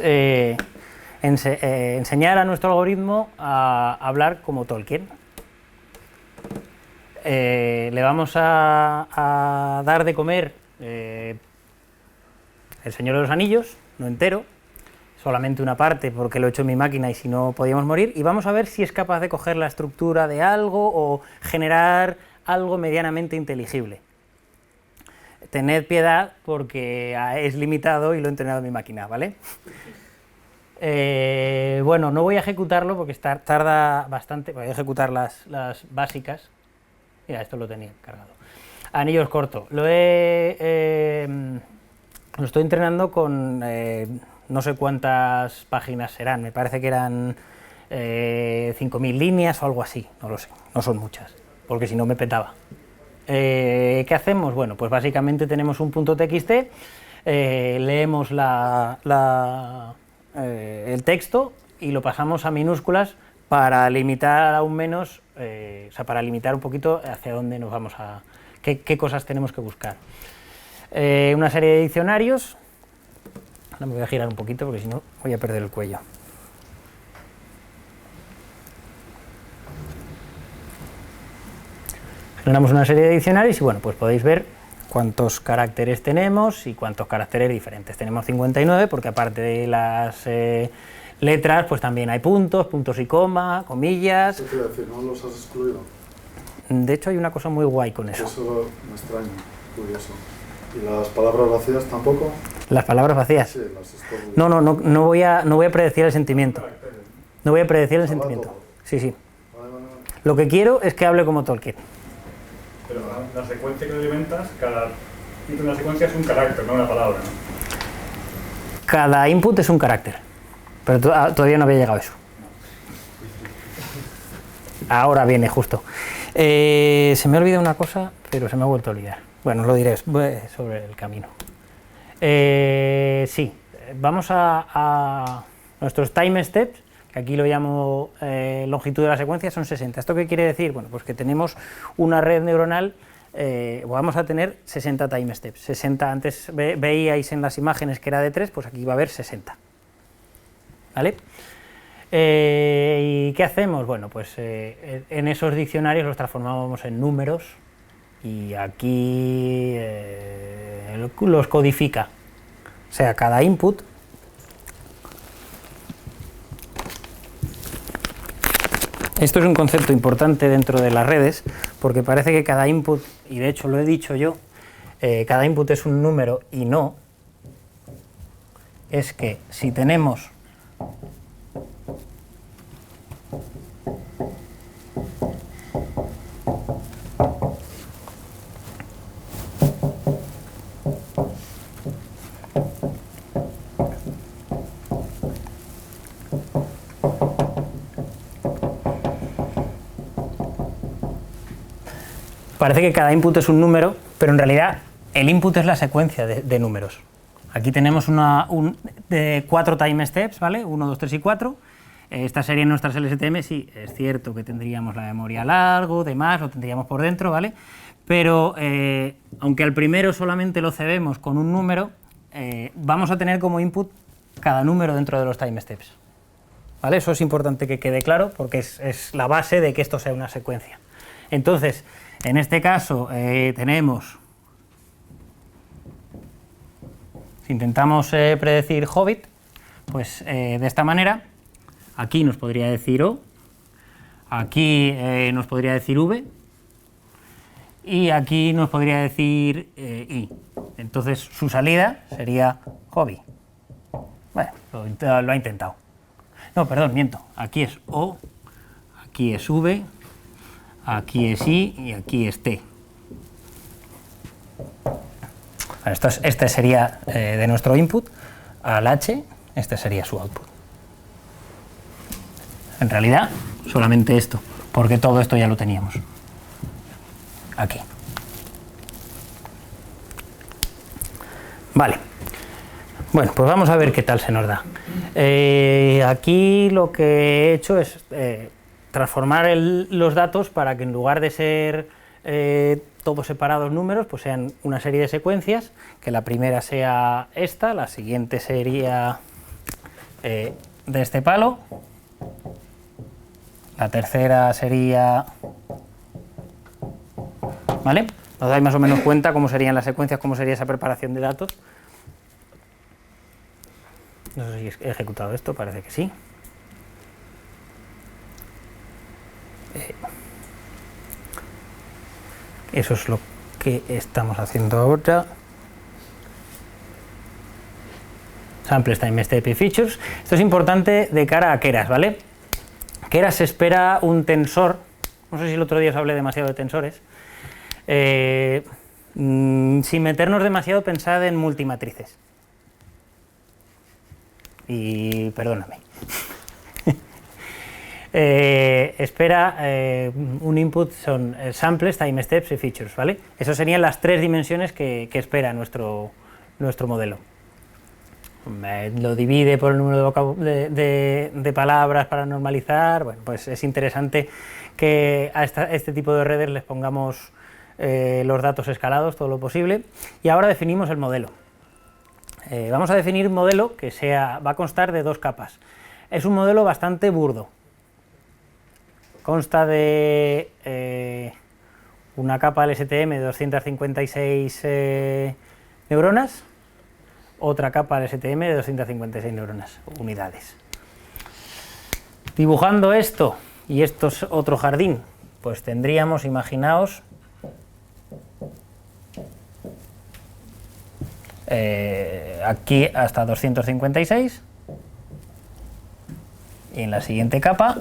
enseñar a nuestro algoritmo a hablar como Tolkien. Le vamos a dar de comer El Señor de los Anillos, no entero, solamente una parte porque lo he hecho en mi máquina y si no podíamos morir, y vamos a ver si es capaz de coger la estructura de algo o generar algo medianamente inteligible. Tened piedad porque es limitado y lo he entrenado en mi máquina, ¿vale? Bueno, no voy a ejecutarlo porque tarda bastante, voy a ejecutar las básicas. Mira, esto lo tenía cargado. Anillos corto. Lo estoy entrenando con no sé cuántas páginas serán, me parece que eran 5.000 líneas o algo así, no lo sé, no son muchas, porque si no me petaba. ¿Qué hacemos? Bueno, pues básicamente tenemos un punto .txt, leemos el texto y lo pasamos a minúsculas para limitar aún menos, o sea, para limitar un poquito hacia dónde nos vamos a... qué cosas tenemos que buscar. Una serie de diccionarios. Ahora me voy a girar un poquito porque si no voy a perder el cuello. Generamos una serie de diccionarios y bueno, pues podéis ver cuántos caracteres tenemos y cuántos caracteres diferentes. Tenemos 59 porque aparte de las letras, pues también hay puntos y coma, comillas. ¿Qué quiere decir? ¿No los has excluido? De hecho hay una cosa muy guay con eso. Eso me extraña, curioso. ¿Y las palabras vacías tampoco? ¿Las palabras vacías? Sí, las estoy... No voy a predecir el sentimiento. No voy a predecir el sentimiento. todo. Sí. Vale. Lo que quiero es que hable como Tolkien. Pero la secuencia que alimentas, cada input de una secuencia es un carácter, no una palabra, ¿no? Cada input es un carácter, pero todavía no había llegado a eso. Ahora viene justo. Se me ha olvidado una cosa, pero se me ha vuelto a olvidar. Bueno, os lo diré sobre el camino. Sí, vamos a nuestros time steps, que aquí lo llamo longitud de la secuencia, son 60. ¿Esto qué quiere decir? Bueno, pues que tenemos una red neuronal, vamos a tener 60 time steps. 60, antes veíais en las imágenes que era de 3, pues aquí va a haber 60. ¿Vale? ¿Y qué hacemos? Bueno, pues en esos diccionarios los transformamos en números y aquí los codifica. O sea, cada input esto es un concepto importante dentro de las redes, porque parece que cada input, y de hecho lo he dicho yo, cada input es un número y no, es que si tenemos parece que cada input es un número, pero en realidad el input es la secuencia de números. Aquí tenemos de 4 time steps, ¿vale? 1, 2, 3 y 4. Esta serie en nuestras LSTM sí, es cierto que tendríamos la memoria a largo, demás, lo tendríamos por dentro, ¿vale? Pero aunque al primero solamente lo cebemos con un número, vamos a tener como input cada número dentro de los time steps. ¿Vale? Eso es importante que quede claro porque es la base de que esto sea una secuencia. Entonces, en este caso tenemos, si intentamos predecir Hobbit, pues de esta manera, aquí nos podría decir O, aquí nos podría decir V y aquí nos podría decir I. Entonces su salida sería Hobbit. Bueno, lo ha intentado. No, perdón, miento. Aquí es O, aquí es V, aquí es I y aquí es T. Bueno, este sería de nuestro input al H, este sería su output. En realidad, solamente esto, porque todo esto ya lo teníamos. Aquí. Vale. Bueno, pues vamos a ver qué tal se nos da. Aquí lo que he hecho es transformar los datos para que en lugar de ser todos separados números, pues sean una serie de secuencias, que la primera sea esta, la siguiente sería de este palo, la tercera sería... ¿Vale? ¿Os dais más o menos cuenta cómo serían las secuencias, cómo sería esa preparación de datos? No sé si he ejecutado esto, parece que sí. Eso es lo que estamos haciendo ahora. Samples, time step y features. Esto es importante de cara a Keras, ¿vale? Keras se espera un tensor. No sé si el otro día os hablé demasiado de tensores. Sin meternos demasiado, pensad en multimatrices. Y perdóname. Espera, un input son samples, time steps y features, ¿vale? Esas serían las tres dimensiones que espera nuestro modelo. Lo divide por el número de palabras para normalizar. Bueno, pues es interesante que a este tipo de redes les pongamos los datos escalados todo lo posible. Y ahora definimos el modelo. Vamos a definir un modelo que va a constar de dos capas. Es un modelo bastante burdo. Consta de una capa LSTM de 256 neuronas, otra capa LSTM de 256 neuronas, unidades. Dibujando esto, y esto es otro jardín, pues tendríamos, imaginaos, aquí hasta 256, y en la siguiente capa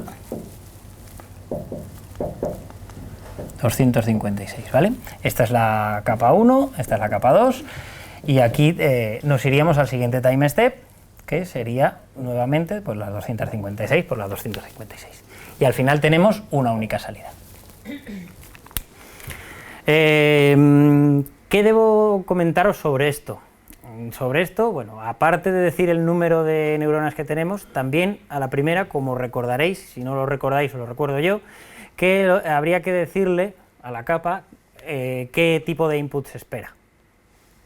256, ¿vale? Esta es la capa 1, esta es la capa 2, y aquí nos iríamos al siguiente time step, que sería nuevamente pues las 256 por las 256. Y al final tenemos una única salida. ¿Qué debo comentaros sobre esto? Sobre esto, bueno, aparte de decir el número de neuronas que tenemos, también a la primera, como recordaréis, si no lo recordáis os lo recuerdo yo, que habría que decirle a la capa qué tipo de input se espera.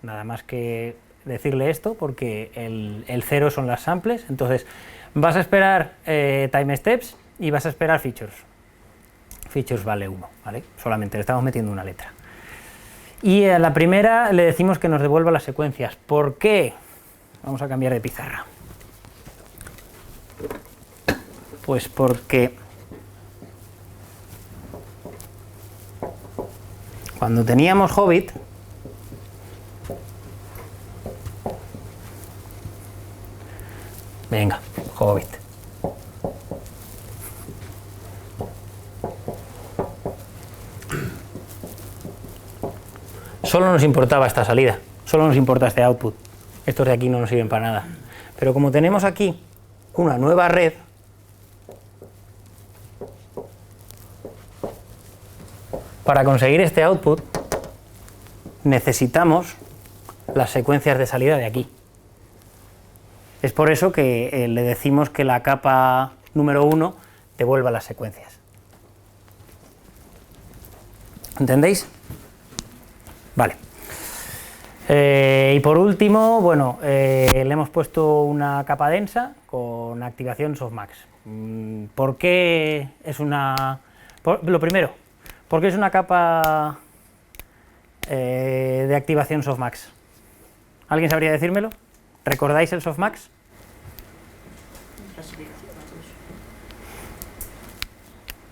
Nada más que decirle esto, porque el 0 son las samples, entonces vas a esperar time steps y vas a esperar features. Features vale 1, ¿vale? Solamente le estamos metiendo una letra. Y a la primera le decimos que nos devuelva las secuencias. ¿Por qué? Vamos a cambiar de pizarra. Pues porque cuando teníamos Hobbit, venga, Hobbit. Solo nos importaba esta salida, solo nos importa este output. Estos de aquí no nos sirven para nada. Pero como tenemos aquí una nueva red, para conseguir este output necesitamos las secuencias de salida de aquí. Es por eso que le decimos que la capa número 1 devuelva las secuencias. ¿Entendéis? Vale. Y por último, bueno, le hemos puesto una capa densa con activación softmax. ¿Por qué es una...? Lo primero, ¿por qué es una capa de activación softmax? ¿Alguien sabría decírmelo? ¿Recordáis el softmax?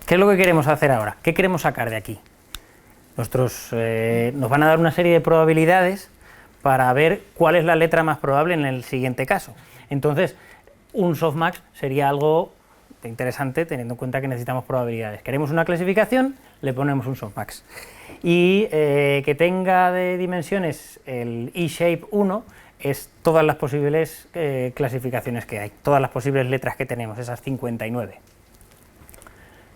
¿Qué es lo que queremos hacer ahora? ¿Qué queremos sacar de aquí? Nos van a dar una serie de probabilidades para ver cuál es la letra más probable en el siguiente caso. Entonces, un softmax sería algo interesante teniendo en cuenta que necesitamos probabilidades. Queremos una clasificación, le ponemos un softmax. Y que tenga de dimensiones el E-shape 1 es todas las posibles clasificaciones que hay, todas las posibles letras que tenemos, esas 59.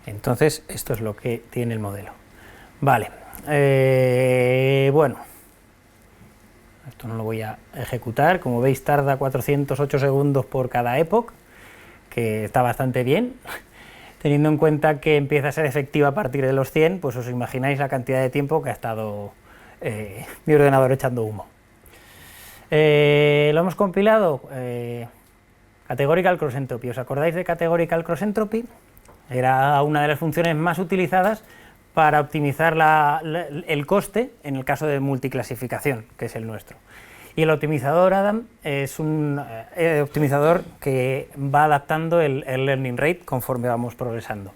Entonces, esto es lo que tiene el modelo. Vale. Bueno, esto no lo voy a ejecutar, como veis tarda 408 segundos por cada epoch, que está bastante bien, teniendo en cuenta que empieza a ser efectiva a partir de los 100, pues os imagináis la cantidad de tiempo que ha estado mi ordenador echando humo. Lo hemos compilado, Categorical Cross Entropy. ¿Os acordáis de Categorical Cross Entropy? Era una de las funciones más utilizadas para optimizar el coste en el caso de multiclasificación, que es el nuestro. Y el optimizador Adam es un optimizador que va adaptando el learning rate conforme vamos progresando.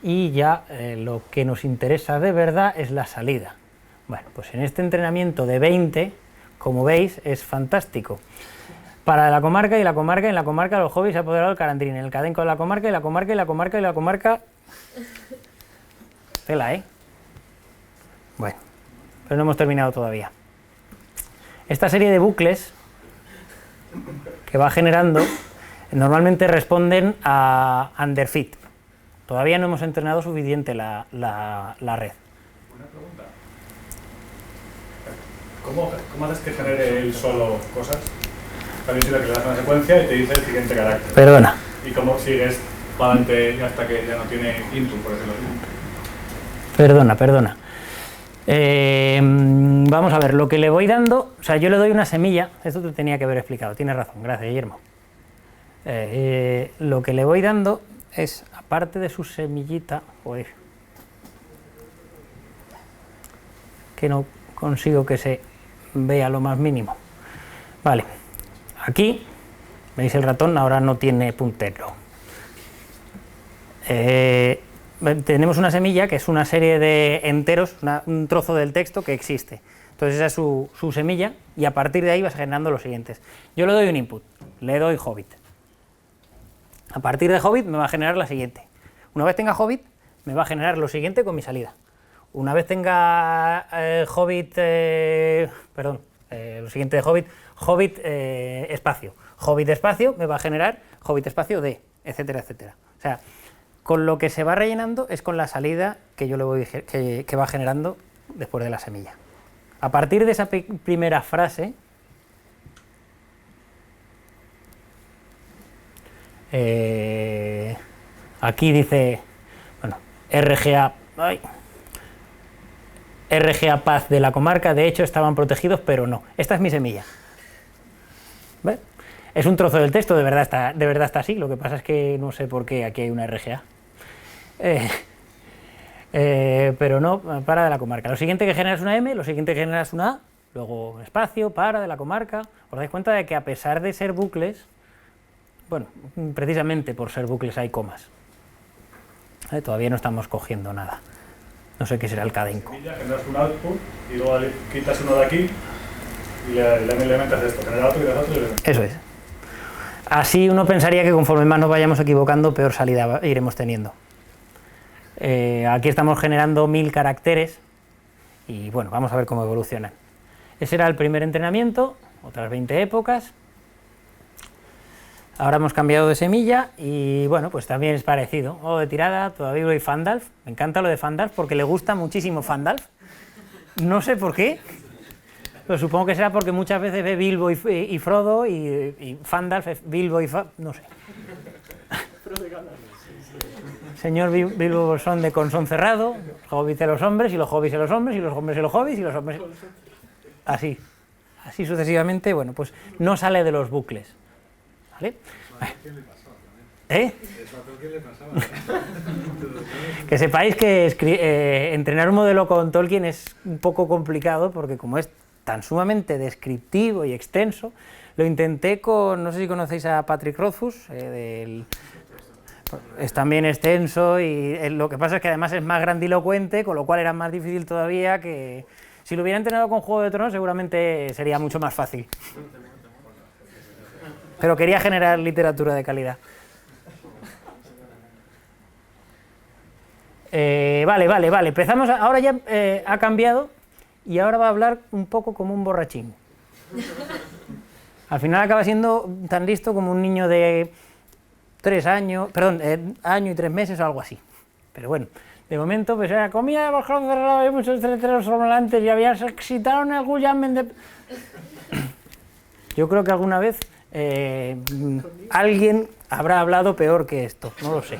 Y ya lo que nos interesa de verdad es la salida. Bueno, pues en este entrenamiento de 20, como veis, es fantástico. Para la comarca y la comarca, en la comarca los hobbies se ha apoderado el Carandrín, en el Cadenco de la comarca y la comarca y la comarca y la comarca... Tela, ¿eh? Bueno, pero no hemos terminado todavía. Esta serie de bucles que va generando normalmente responden a underfit. Todavía no hemos entrenado suficiente la red. Buena pregunta. ¿Cómo haces que genere él solo cosas? También sirve que le das una secuencia y te dice el siguiente carácter. Perdona. ¿Y cómo sigues para adelante hasta que ya no tiene input, por decirlo así? Perdona. Vamos a ver, lo que le voy dando, o sea, yo le doy una semilla, esto te tenía que haber explicado, tienes razón, gracias, Guillermo. Lo que le voy dando es, aparte de su semillita, joder, que no consigo que se vea lo más mínimo. Vale, aquí, veis el ratón, ahora no tiene puntero. Tenemos una semilla que es una serie de enteros, un trozo del texto que existe. Entonces esa es su semilla y a partir de ahí vas generando los siguientes. Yo le doy un input, le doy Hobbit. A partir de Hobbit me va a generar la siguiente. Una vez tenga Hobbit, me va a generar lo siguiente con mi salida. Una vez tenga Hobbit, lo siguiente de Hobbit, Hobbit espacio. Hobbit espacio me va a generar Hobbit espacio D, etcétera, etcétera. O sea, con lo que se va rellenando es con la salida que yo le voy que va generando después de la semilla. A partir de esa primera frase, aquí dice, bueno, RGA Paz de la comarca, de hecho estaban protegidos, pero no. Esta es mi semilla. ¿Ves? Es un trozo del texto, de verdad está así, lo que pasa es que no sé por qué aquí hay una RGA. Pero no, para de la comarca. Lo siguiente que genera es una M, lo siguiente que genera es una A, luego espacio, para de la comarca. Os dais cuenta de que a pesar de ser bucles, bueno, precisamente por ser bucles hay comas. Todavía no estamos cogiendo nada. No sé qué será el cadenco. Generas un output y luego quitas uno de aquí y le metes esto, genera otro y das otro y le metes. Eso es. Así uno pensaría que conforme más nos vayamos equivocando, peor salida iremos teniendo. Aquí estamos generando 1000 caracteres y bueno, vamos a ver cómo evolucionan. Ese era el primer entrenamiento, otras 20 épocas. Ahora hemos cambiado de semilla y bueno, pues también es parecido. O de tirada, todavía voy Fandalf. Me encanta lo de Fandalf porque le gusta muchísimo Fandalf. No sé por qué, pero supongo que será porque muchas veces ve Bilbo y Frodo y Fandalf es Bilbo y no sé. Señor Bilbo Bolsón de Consón cerrado, los hobbits de los hombres y los hobbits de los hombres y los hombres de los hobbits y los hombres... Así sucesivamente, bueno, pues no sale de los bucles. ¿Vale? Que sepáis que entrenar un modelo con Tolkien es un poco complicado porque como es tan sumamente descriptivo y extenso, lo intenté con, no sé si conocéis a Patrick Rothfuss, es también extenso y lo que pasa es que además es más grandilocuente, con lo cual era más difícil todavía que... Si lo hubiera entrenado con Juego de Tronos seguramente sería mucho más fácil. Pero quería generar literatura de calidad. Vale. Empezamos, ahora ya ha cambiado y ahora va a hablar un poco como un borrachín. Al final acaba siendo tan listo como un niño de 3 años, año y 3 meses o algo así. Pero bueno, de momento pues era comida bajo cerrado y muchos letreros somnolentos y había excitado en el Guyamen de... Yo creo que alguna vez alguien habrá hablado peor que esto, no lo sé.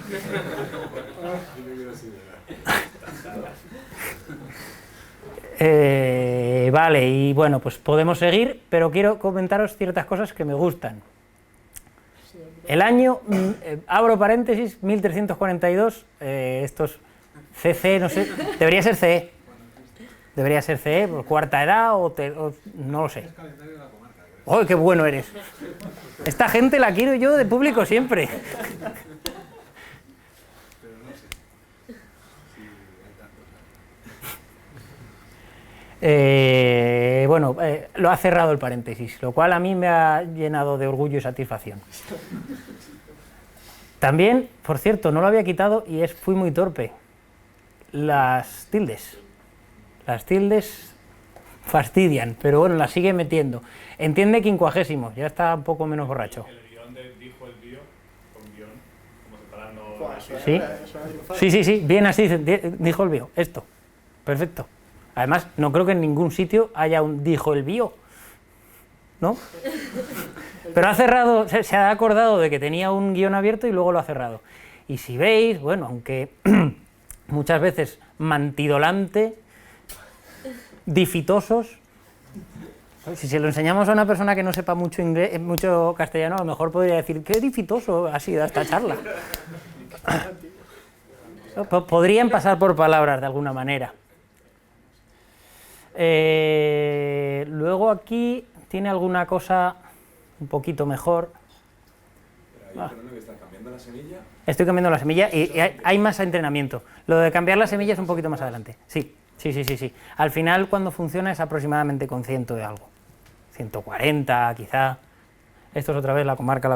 Vale, y bueno, pues podemos seguir, pero quiero comentaros ciertas cosas que me gustan. El año, abro paréntesis, 1342, estos CC, no sé, debería ser CE, por cuarta edad o no lo sé. ¡Oh, qué bueno eres! Esta gente la quiero yo de público siempre. Bueno, lo ha cerrado el paréntesis, lo cual a mí me ha llenado de orgullo y satisfacción. También, por cierto, no lo había quitado y fui muy torpe. Las tildes Las tildes fastidian, pero bueno, las sigue metiendo. Entiende 50º, ya está un poco menos borracho. El guión de dijo el tío, con guión, como separando... Buah, eso ¿Sí? eso es triunfal. Sí, bien así, dijo el bio, esto, perfecto. Además, no creo que en ningún sitio haya un dijo el bio, ¿no? Pero ha cerrado, se ha acordado de que tenía un guión abierto y luego lo ha cerrado. Y si veis, bueno, aunque muchas veces mantidolante, difitosos, si se lo enseñamos a una persona que no sepa mucho inglés, mucho castellano, a lo mejor podría decir, qué difitoso ha sido esta charla. Podrían pasar por palabras de alguna manera. Luego aquí tiene alguna cosa un poquito mejor. ¿Estás cambiando la semilla? Estoy cambiando la semilla y hay más entrenamiento. Lo de cambiar la semilla es un poquito más adelante. Sí. Al final, cuando funciona, es aproximadamente con 100 de algo. 140, quizá. Esto es otra vez la comarca.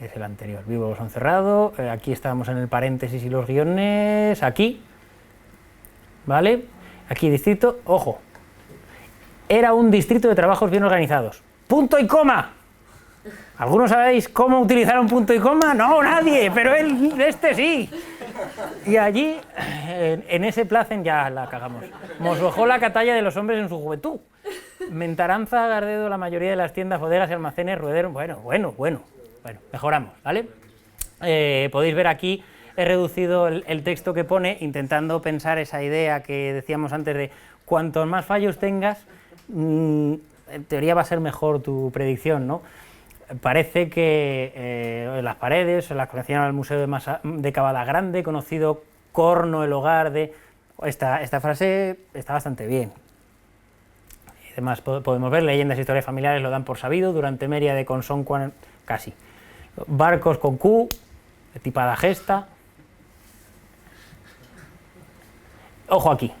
Es el anterior. Vivo son cerrado. Aquí estábamos en el paréntesis y los guiones. Aquí. ¿Vale? Aquí distrito. Ojo. Era un distrito de trabajos bien organizados. ¡Punto y coma! ¿Algunos sabéis cómo utilizar un punto y coma? No, nadie, pero este sí. Y allí, en ese placen, ya la cagamos. Mosbojó la catalla de los hombres en su juventud. Mentaranza, Gardedo, la mayoría de las tiendas, bodegas y almacenes, ruederos. Bueno, mejoramos, ¿vale? Podéis ver aquí, he reducido el texto que pone, intentando pensar esa idea que decíamos antes de cuantos más fallos tengas, en teoría va a ser mejor tu predicción, ¿no? Parece que en las paredes, en la colección al Museo de Cabala Grande, conocido Corno, el hogar de... Esta frase está bastante bien. Y además podemos ver, leyendas e historias familiares lo dan por sabido, durante Mériade con son casi. Barcos con Q, tipada gesta. Ojo aquí,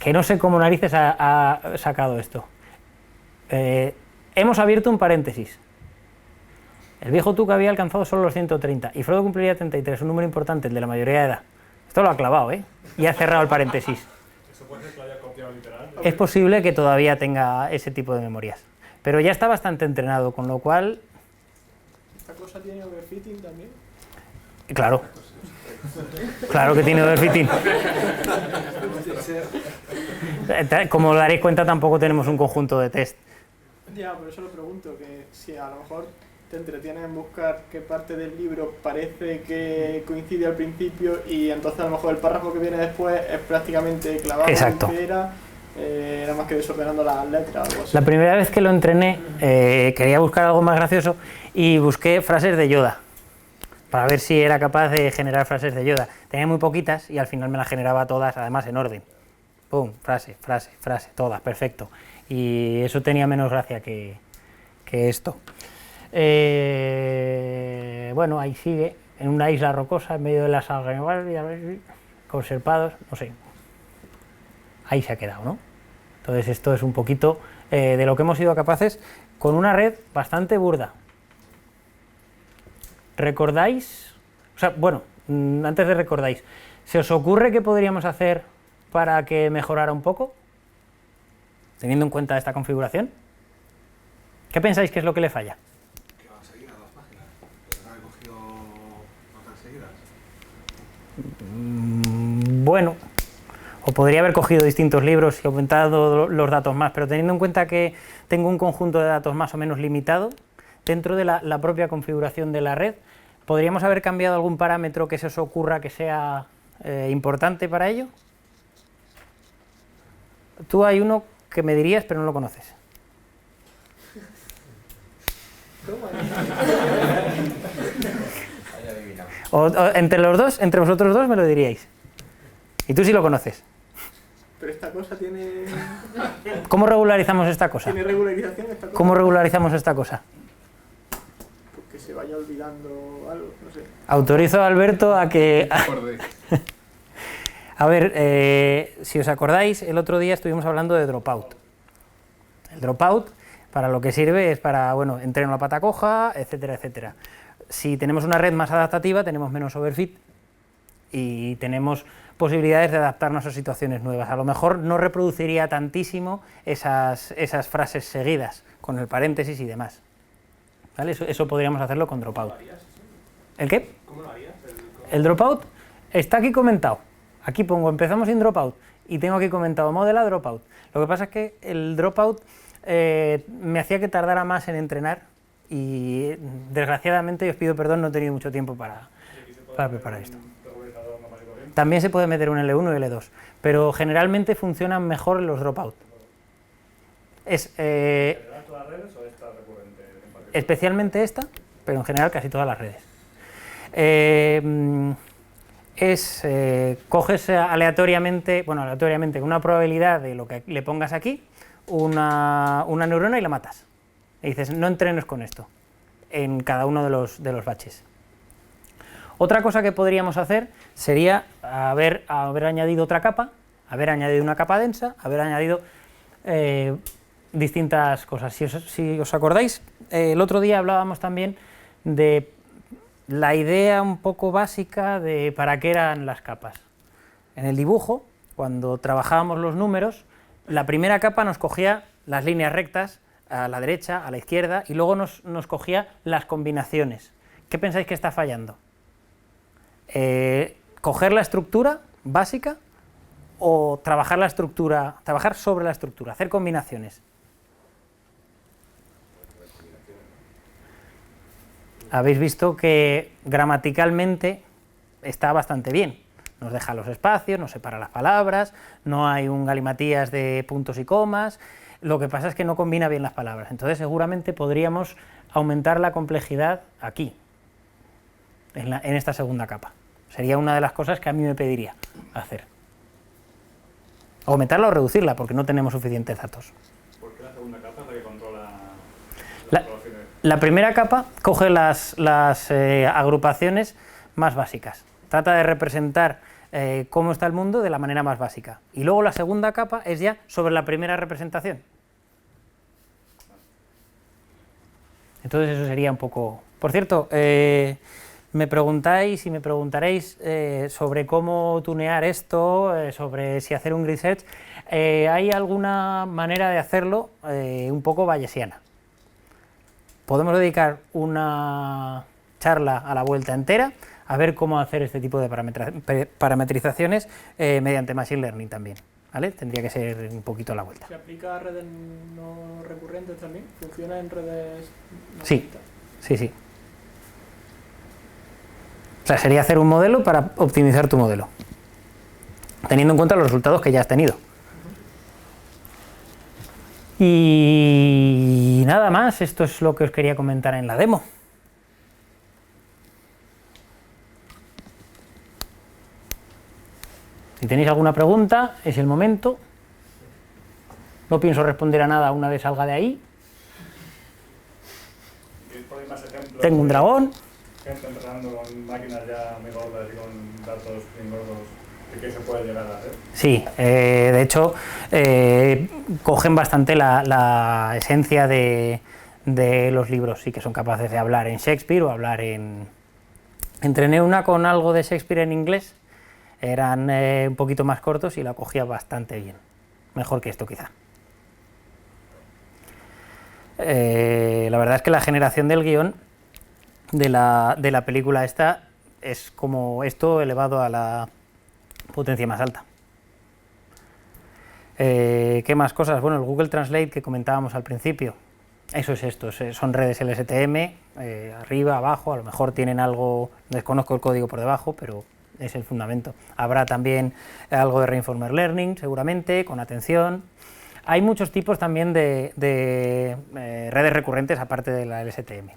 que no sé cómo narices ha sacado esto. Hemos abierto un paréntesis. El viejo Tuca había alcanzado solo los 130 y Frodo cumpliría 33, un número importante, el de la mayoría de edad. Esto lo ha clavado, ¿eh? Y ha cerrado el paréntesis. ¿Eso puede ser que lo haya copiado literal? Es posible que todavía tenga ese tipo de memorias, pero ya está bastante entrenado, con lo cual... ¿Esta cosa tiene overfitting también? Claro que tiene overfitting. Como os daréis cuenta, tampoco tenemos un conjunto de test. Ya, por eso lo pregunto, que si a lo mejor te entretienes en buscar qué parte del libro parece que coincide al principio y entonces a lo mejor el párrafo que viene después es prácticamente clavado. Exacto. Era más que desordenando las letras o algo así. La primera vez que lo entrené, quería buscar algo más gracioso y busqué frases de Yoda, para ver si era capaz de generar frases de Yoda. Tenía muy poquitas y al final me las generaba todas, además en orden. Pum, frase, todas, perfecto. Y eso tenía menos gracia que esto. Bueno, ahí sigue, en una isla rocosa, en medio de las conservados, no sé. Ahí se ha quedado, ¿no? Entonces esto es un poquito de lo que hemos sido capaces con una red bastante burda. ¿Recordáis? O sea, bueno, antes de recordáis, ¿se os ocurre qué podríamos hacer para que mejorara un poco? Teniendo en cuenta esta configuración. ¿Qué pensáis que es lo que le falla? Que van seguidas las páginas. Que no han cogido notas seguidas. Bueno, o podría haber cogido distintos libros y aumentado los datos más, pero teniendo en cuenta que tengo un conjunto de datos más o menos limitado, dentro de la propia configuración de la red, ¿podríamos haber cambiado algún parámetro que se os ocurra que sea importante para ello? Tú hay uno que me dirías, pero no lo conoces. O entre los dos, entre vosotros dos me lo diríais. Y tú sí lo conoces. Pero esta cosa tiene... ¿Cómo regularizamos esta cosa? ¿Tiene regularización esta cosa? ¿Cómo regularizamos esta cosa? Que se vaya olvidando algo, no sé. Autorizo a Alberto a que... A ver, si os acordáis, el otro día estuvimos hablando de dropout. El dropout, para lo que sirve es para, bueno, entreno la pata coja, etcétera, etcétera. Si tenemos una red más adaptativa, tenemos menos overfit, y tenemos posibilidades de adaptarnos a situaciones nuevas. A lo mejor no reproduciría tantísimo esas frases seguidas, con el paréntesis y demás. ¿Vale? Eso podríamos hacerlo con Dropout. ¿El qué? ¿Cómo lo harías? El Dropout está aquí comentado. Aquí pongo empezamos sin Dropout y tengo aquí comentado modela Dropout. Lo que pasa es que el Dropout me hacía que tardara más en entrenar y desgraciadamente, y os pido perdón, no he tenido mucho tiempo para preparar esto. También se puede meter un L1 y L2, pero generalmente funcionan mejor los Dropout. ¿General todas las redes o esta recurrente en particular? Especialmente esta, pero en general casi todas las redes. Coges aleatoriamente, con una probabilidad de lo que le pongas aquí, una neurona y la matas. Y dices, no entrenes con esto, en cada uno de los baches. Otra cosa que podríamos hacer sería haber añadido otra capa, haber añadido una capa densa, haber añadido distintas cosas. Si os acordáis, el otro día hablábamos también de la idea un poco básica de para qué eran las capas. En el dibujo, cuando trabajábamos los números, la primera capa nos cogía las líneas rectas a la derecha, a la izquierda, y luego nos cogía las combinaciones. ¿Qué pensáis que está fallando? ¿Coger la estructura básica o trabajar sobre la estructura, hacer combinaciones? Habéis visto que gramaticalmente está bastante bien. Nos deja los espacios, nos separa las palabras, no hay un galimatías de puntos y comas. Lo que pasa es que no combina bien las palabras. Entonces seguramente podríamos aumentar la complejidad aquí, en esta segunda capa. Sería una de las cosas que a mí me pediría hacer. Aumentarla o reducirla, porque no tenemos suficientes datos. ¿Por qué la segunda capa es la que controla La- las poblaciones? La primera capa coge las agrupaciones más básicas. Trata de representar cómo está el mundo de la manera más básica. Y luego la segunda capa es ya sobre la primera representación. Entonces eso sería un poco... Por cierto, me preguntáis y me preguntaréis sobre cómo tunear esto, sobre si hacer un grid search. Hay alguna manera de hacerlo un poco bayesiana. Podemos dedicar una charla a la vuelta entera a ver cómo hacer este tipo de parametrizaciones mediante Machine Learning también, ¿vale? Tendría que ser un poquito a la vuelta. ¿Se aplica a redes no recurrentes también? ¿Funciona en redes no Sí. finitas? Sí. O sea, sería hacer un modelo para optimizar tu modelo, teniendo en cuenta los resultados que ya has tenido. Y nada más, esto es lo que os quería comentar en la demo. Si tenéis alguna pregunta, es el momento. No pienso responder a nada una vez salga de ahí. ¿Queréis poner más ejemplos? Tengo un dragón. Gente entrenando con máquinas ya muy gordas y con datos bien gordos. ¿De qué se puede llegar a hacer? Sí, de hecho, cogen bastante la esencia de los libros, sí que son capaces de hablar en Shakespeare o hablar en... Entrené una con algo de Shakespeare en inglés, eran un poquito más cortos y la cogía bastante bien, mejor que esto quizá. La verdad es que la generación del guión de la película esta es como esto elevado a la potencia más alta. ¿Qué más cosas? Bueno, el Google Translate que comentábamos al principio, eso es esto, son redes LSTM, arriba, abajo, a lo mejor tienen algo, desconozco el código por debajo, pero es el fundamento. Habrá también algo de Reinforcement Learning, seguramente, con atención. Hay muchos tipos también de redes recurrentes aparte de la LSTM.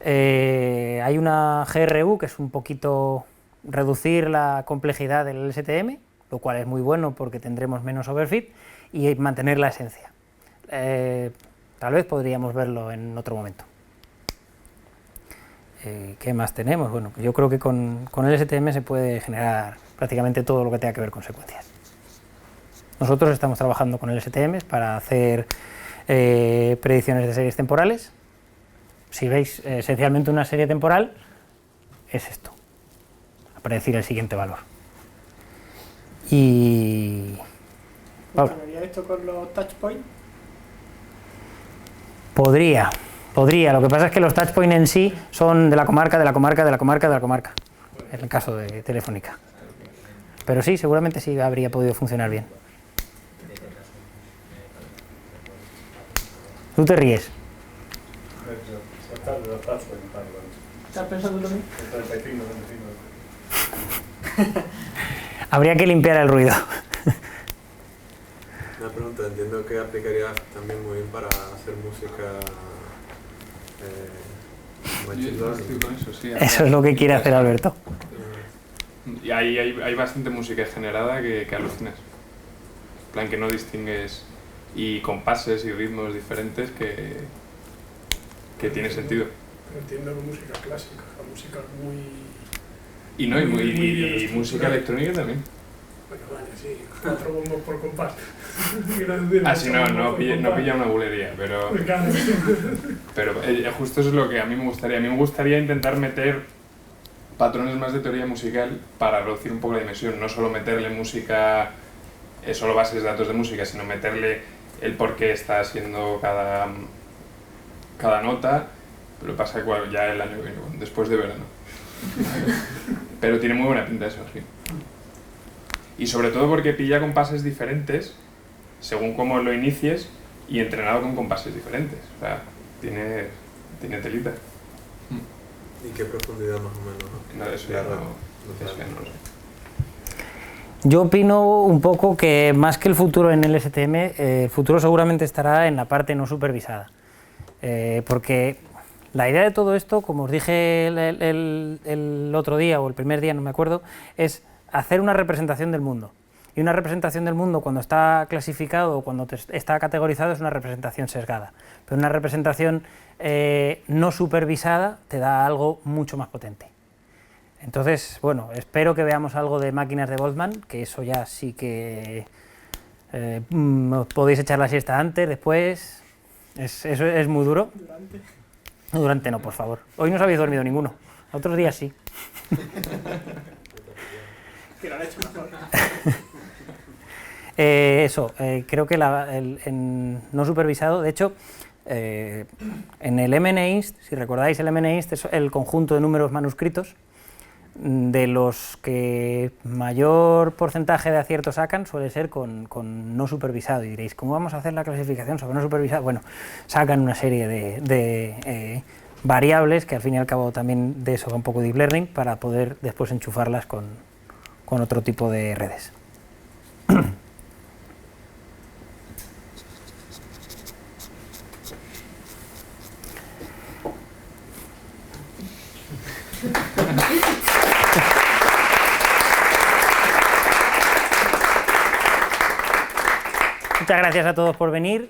Hay una GRU que es un poquito reducir la complejidad del LSTM, lo cual es muy bueno porque tendremos menos overfit, y mantener la esencia. Tal vez podríamos verlo en otro momento. ¿Qué más tenemos? Bueno, yo creo que con LSTM se puede generar prácticamente todo lo que tenga que ver con secuencias. Nosotros estamos trabajando con LSTM para hacer predicciones de series temporales. Si veis esencialmente una serie temporal, es esto. predecir el siguiente valor. Y... Pablo. ¿Funcionaría esto con los touch points? Podría. Lo que pasa es que los touch points en sí son de la comarca, en el caso de Telefónica. Pero sí, seguramente sí habría podido funcionar bien. Tú te ríes. ¿Estás pensando lo mismo? Habría que limpiar el ruido. Una pregunta, entiendo que aplicaría también muy bien para hacer música machine Yo learning. estoy con eso, sí. Eso es lo que quiere hacer Alberto. Y hay bastante música generada que alucinas. En plan que no distingues, y compases y ritmos diferentes que tiene sentido. Pero entiendo la música clásica, la música muy... Y no, y muy bien música estructurada. electrónica también. Bueno, vale, sí, 4 bombos por compás. Así no pilla una bulería, pero justo eso es lo que a mí me gustaría. A mí me gustaría intentar meter patrones más de teoría musical para reducir un poco la dimensión, no solo meterle música, solo bases de datos de música, sino meterle el por qué está haciendo cada nota. Pero pasa que ya el año que viene, después de verano. Pero tiene muy buena pinta eso, sí. Y sobre todo porque pilla compases diferentes según cómo lo inicies y entrenado con compases diferentes. O sea, tiene telita. ¿Y qué profundidad más o menos? No, eso ya no lo sé. Yo opino un poco que más que el futuro en el STM, el futuro seguramente estará en la parte no supervisada. Porque la idea de todo esto, como os dije el otro día o el primer día, no me acuerdo, es hacer una representación del mundo. Y una representación del mundo, cuando está clasificado o cuando está categorizado, es una representación sesgada. Pero una representación no supervisada te da algo mucho más potente. Entonces, bueno, espero que veamos algo de máquinas de Boltzmann, que eso ya sí que podéis echar la siesta antes, después. Eso es muy duro. Durante no, por favor. Hoy no os habéis dormido ninguno. Otros días sí. Que lo han hecho mejor. Creo que en no supervisado, de hecho, en el MNIST, si recordáis, el MNIST es el conjunto de números manuscritos de los que mayor porcentaje de acierto sacan, suele ser con no supervisado. Y diréis, ¿cómo vamos a hacer la clasificación sobre no supervisado? Bueno, sacan una serie de variables, que al fin y al cabo también de eso va un poco deep learning, para poder después enchufarlas con otro tipo de redes. Muchas gracias a todos por venir.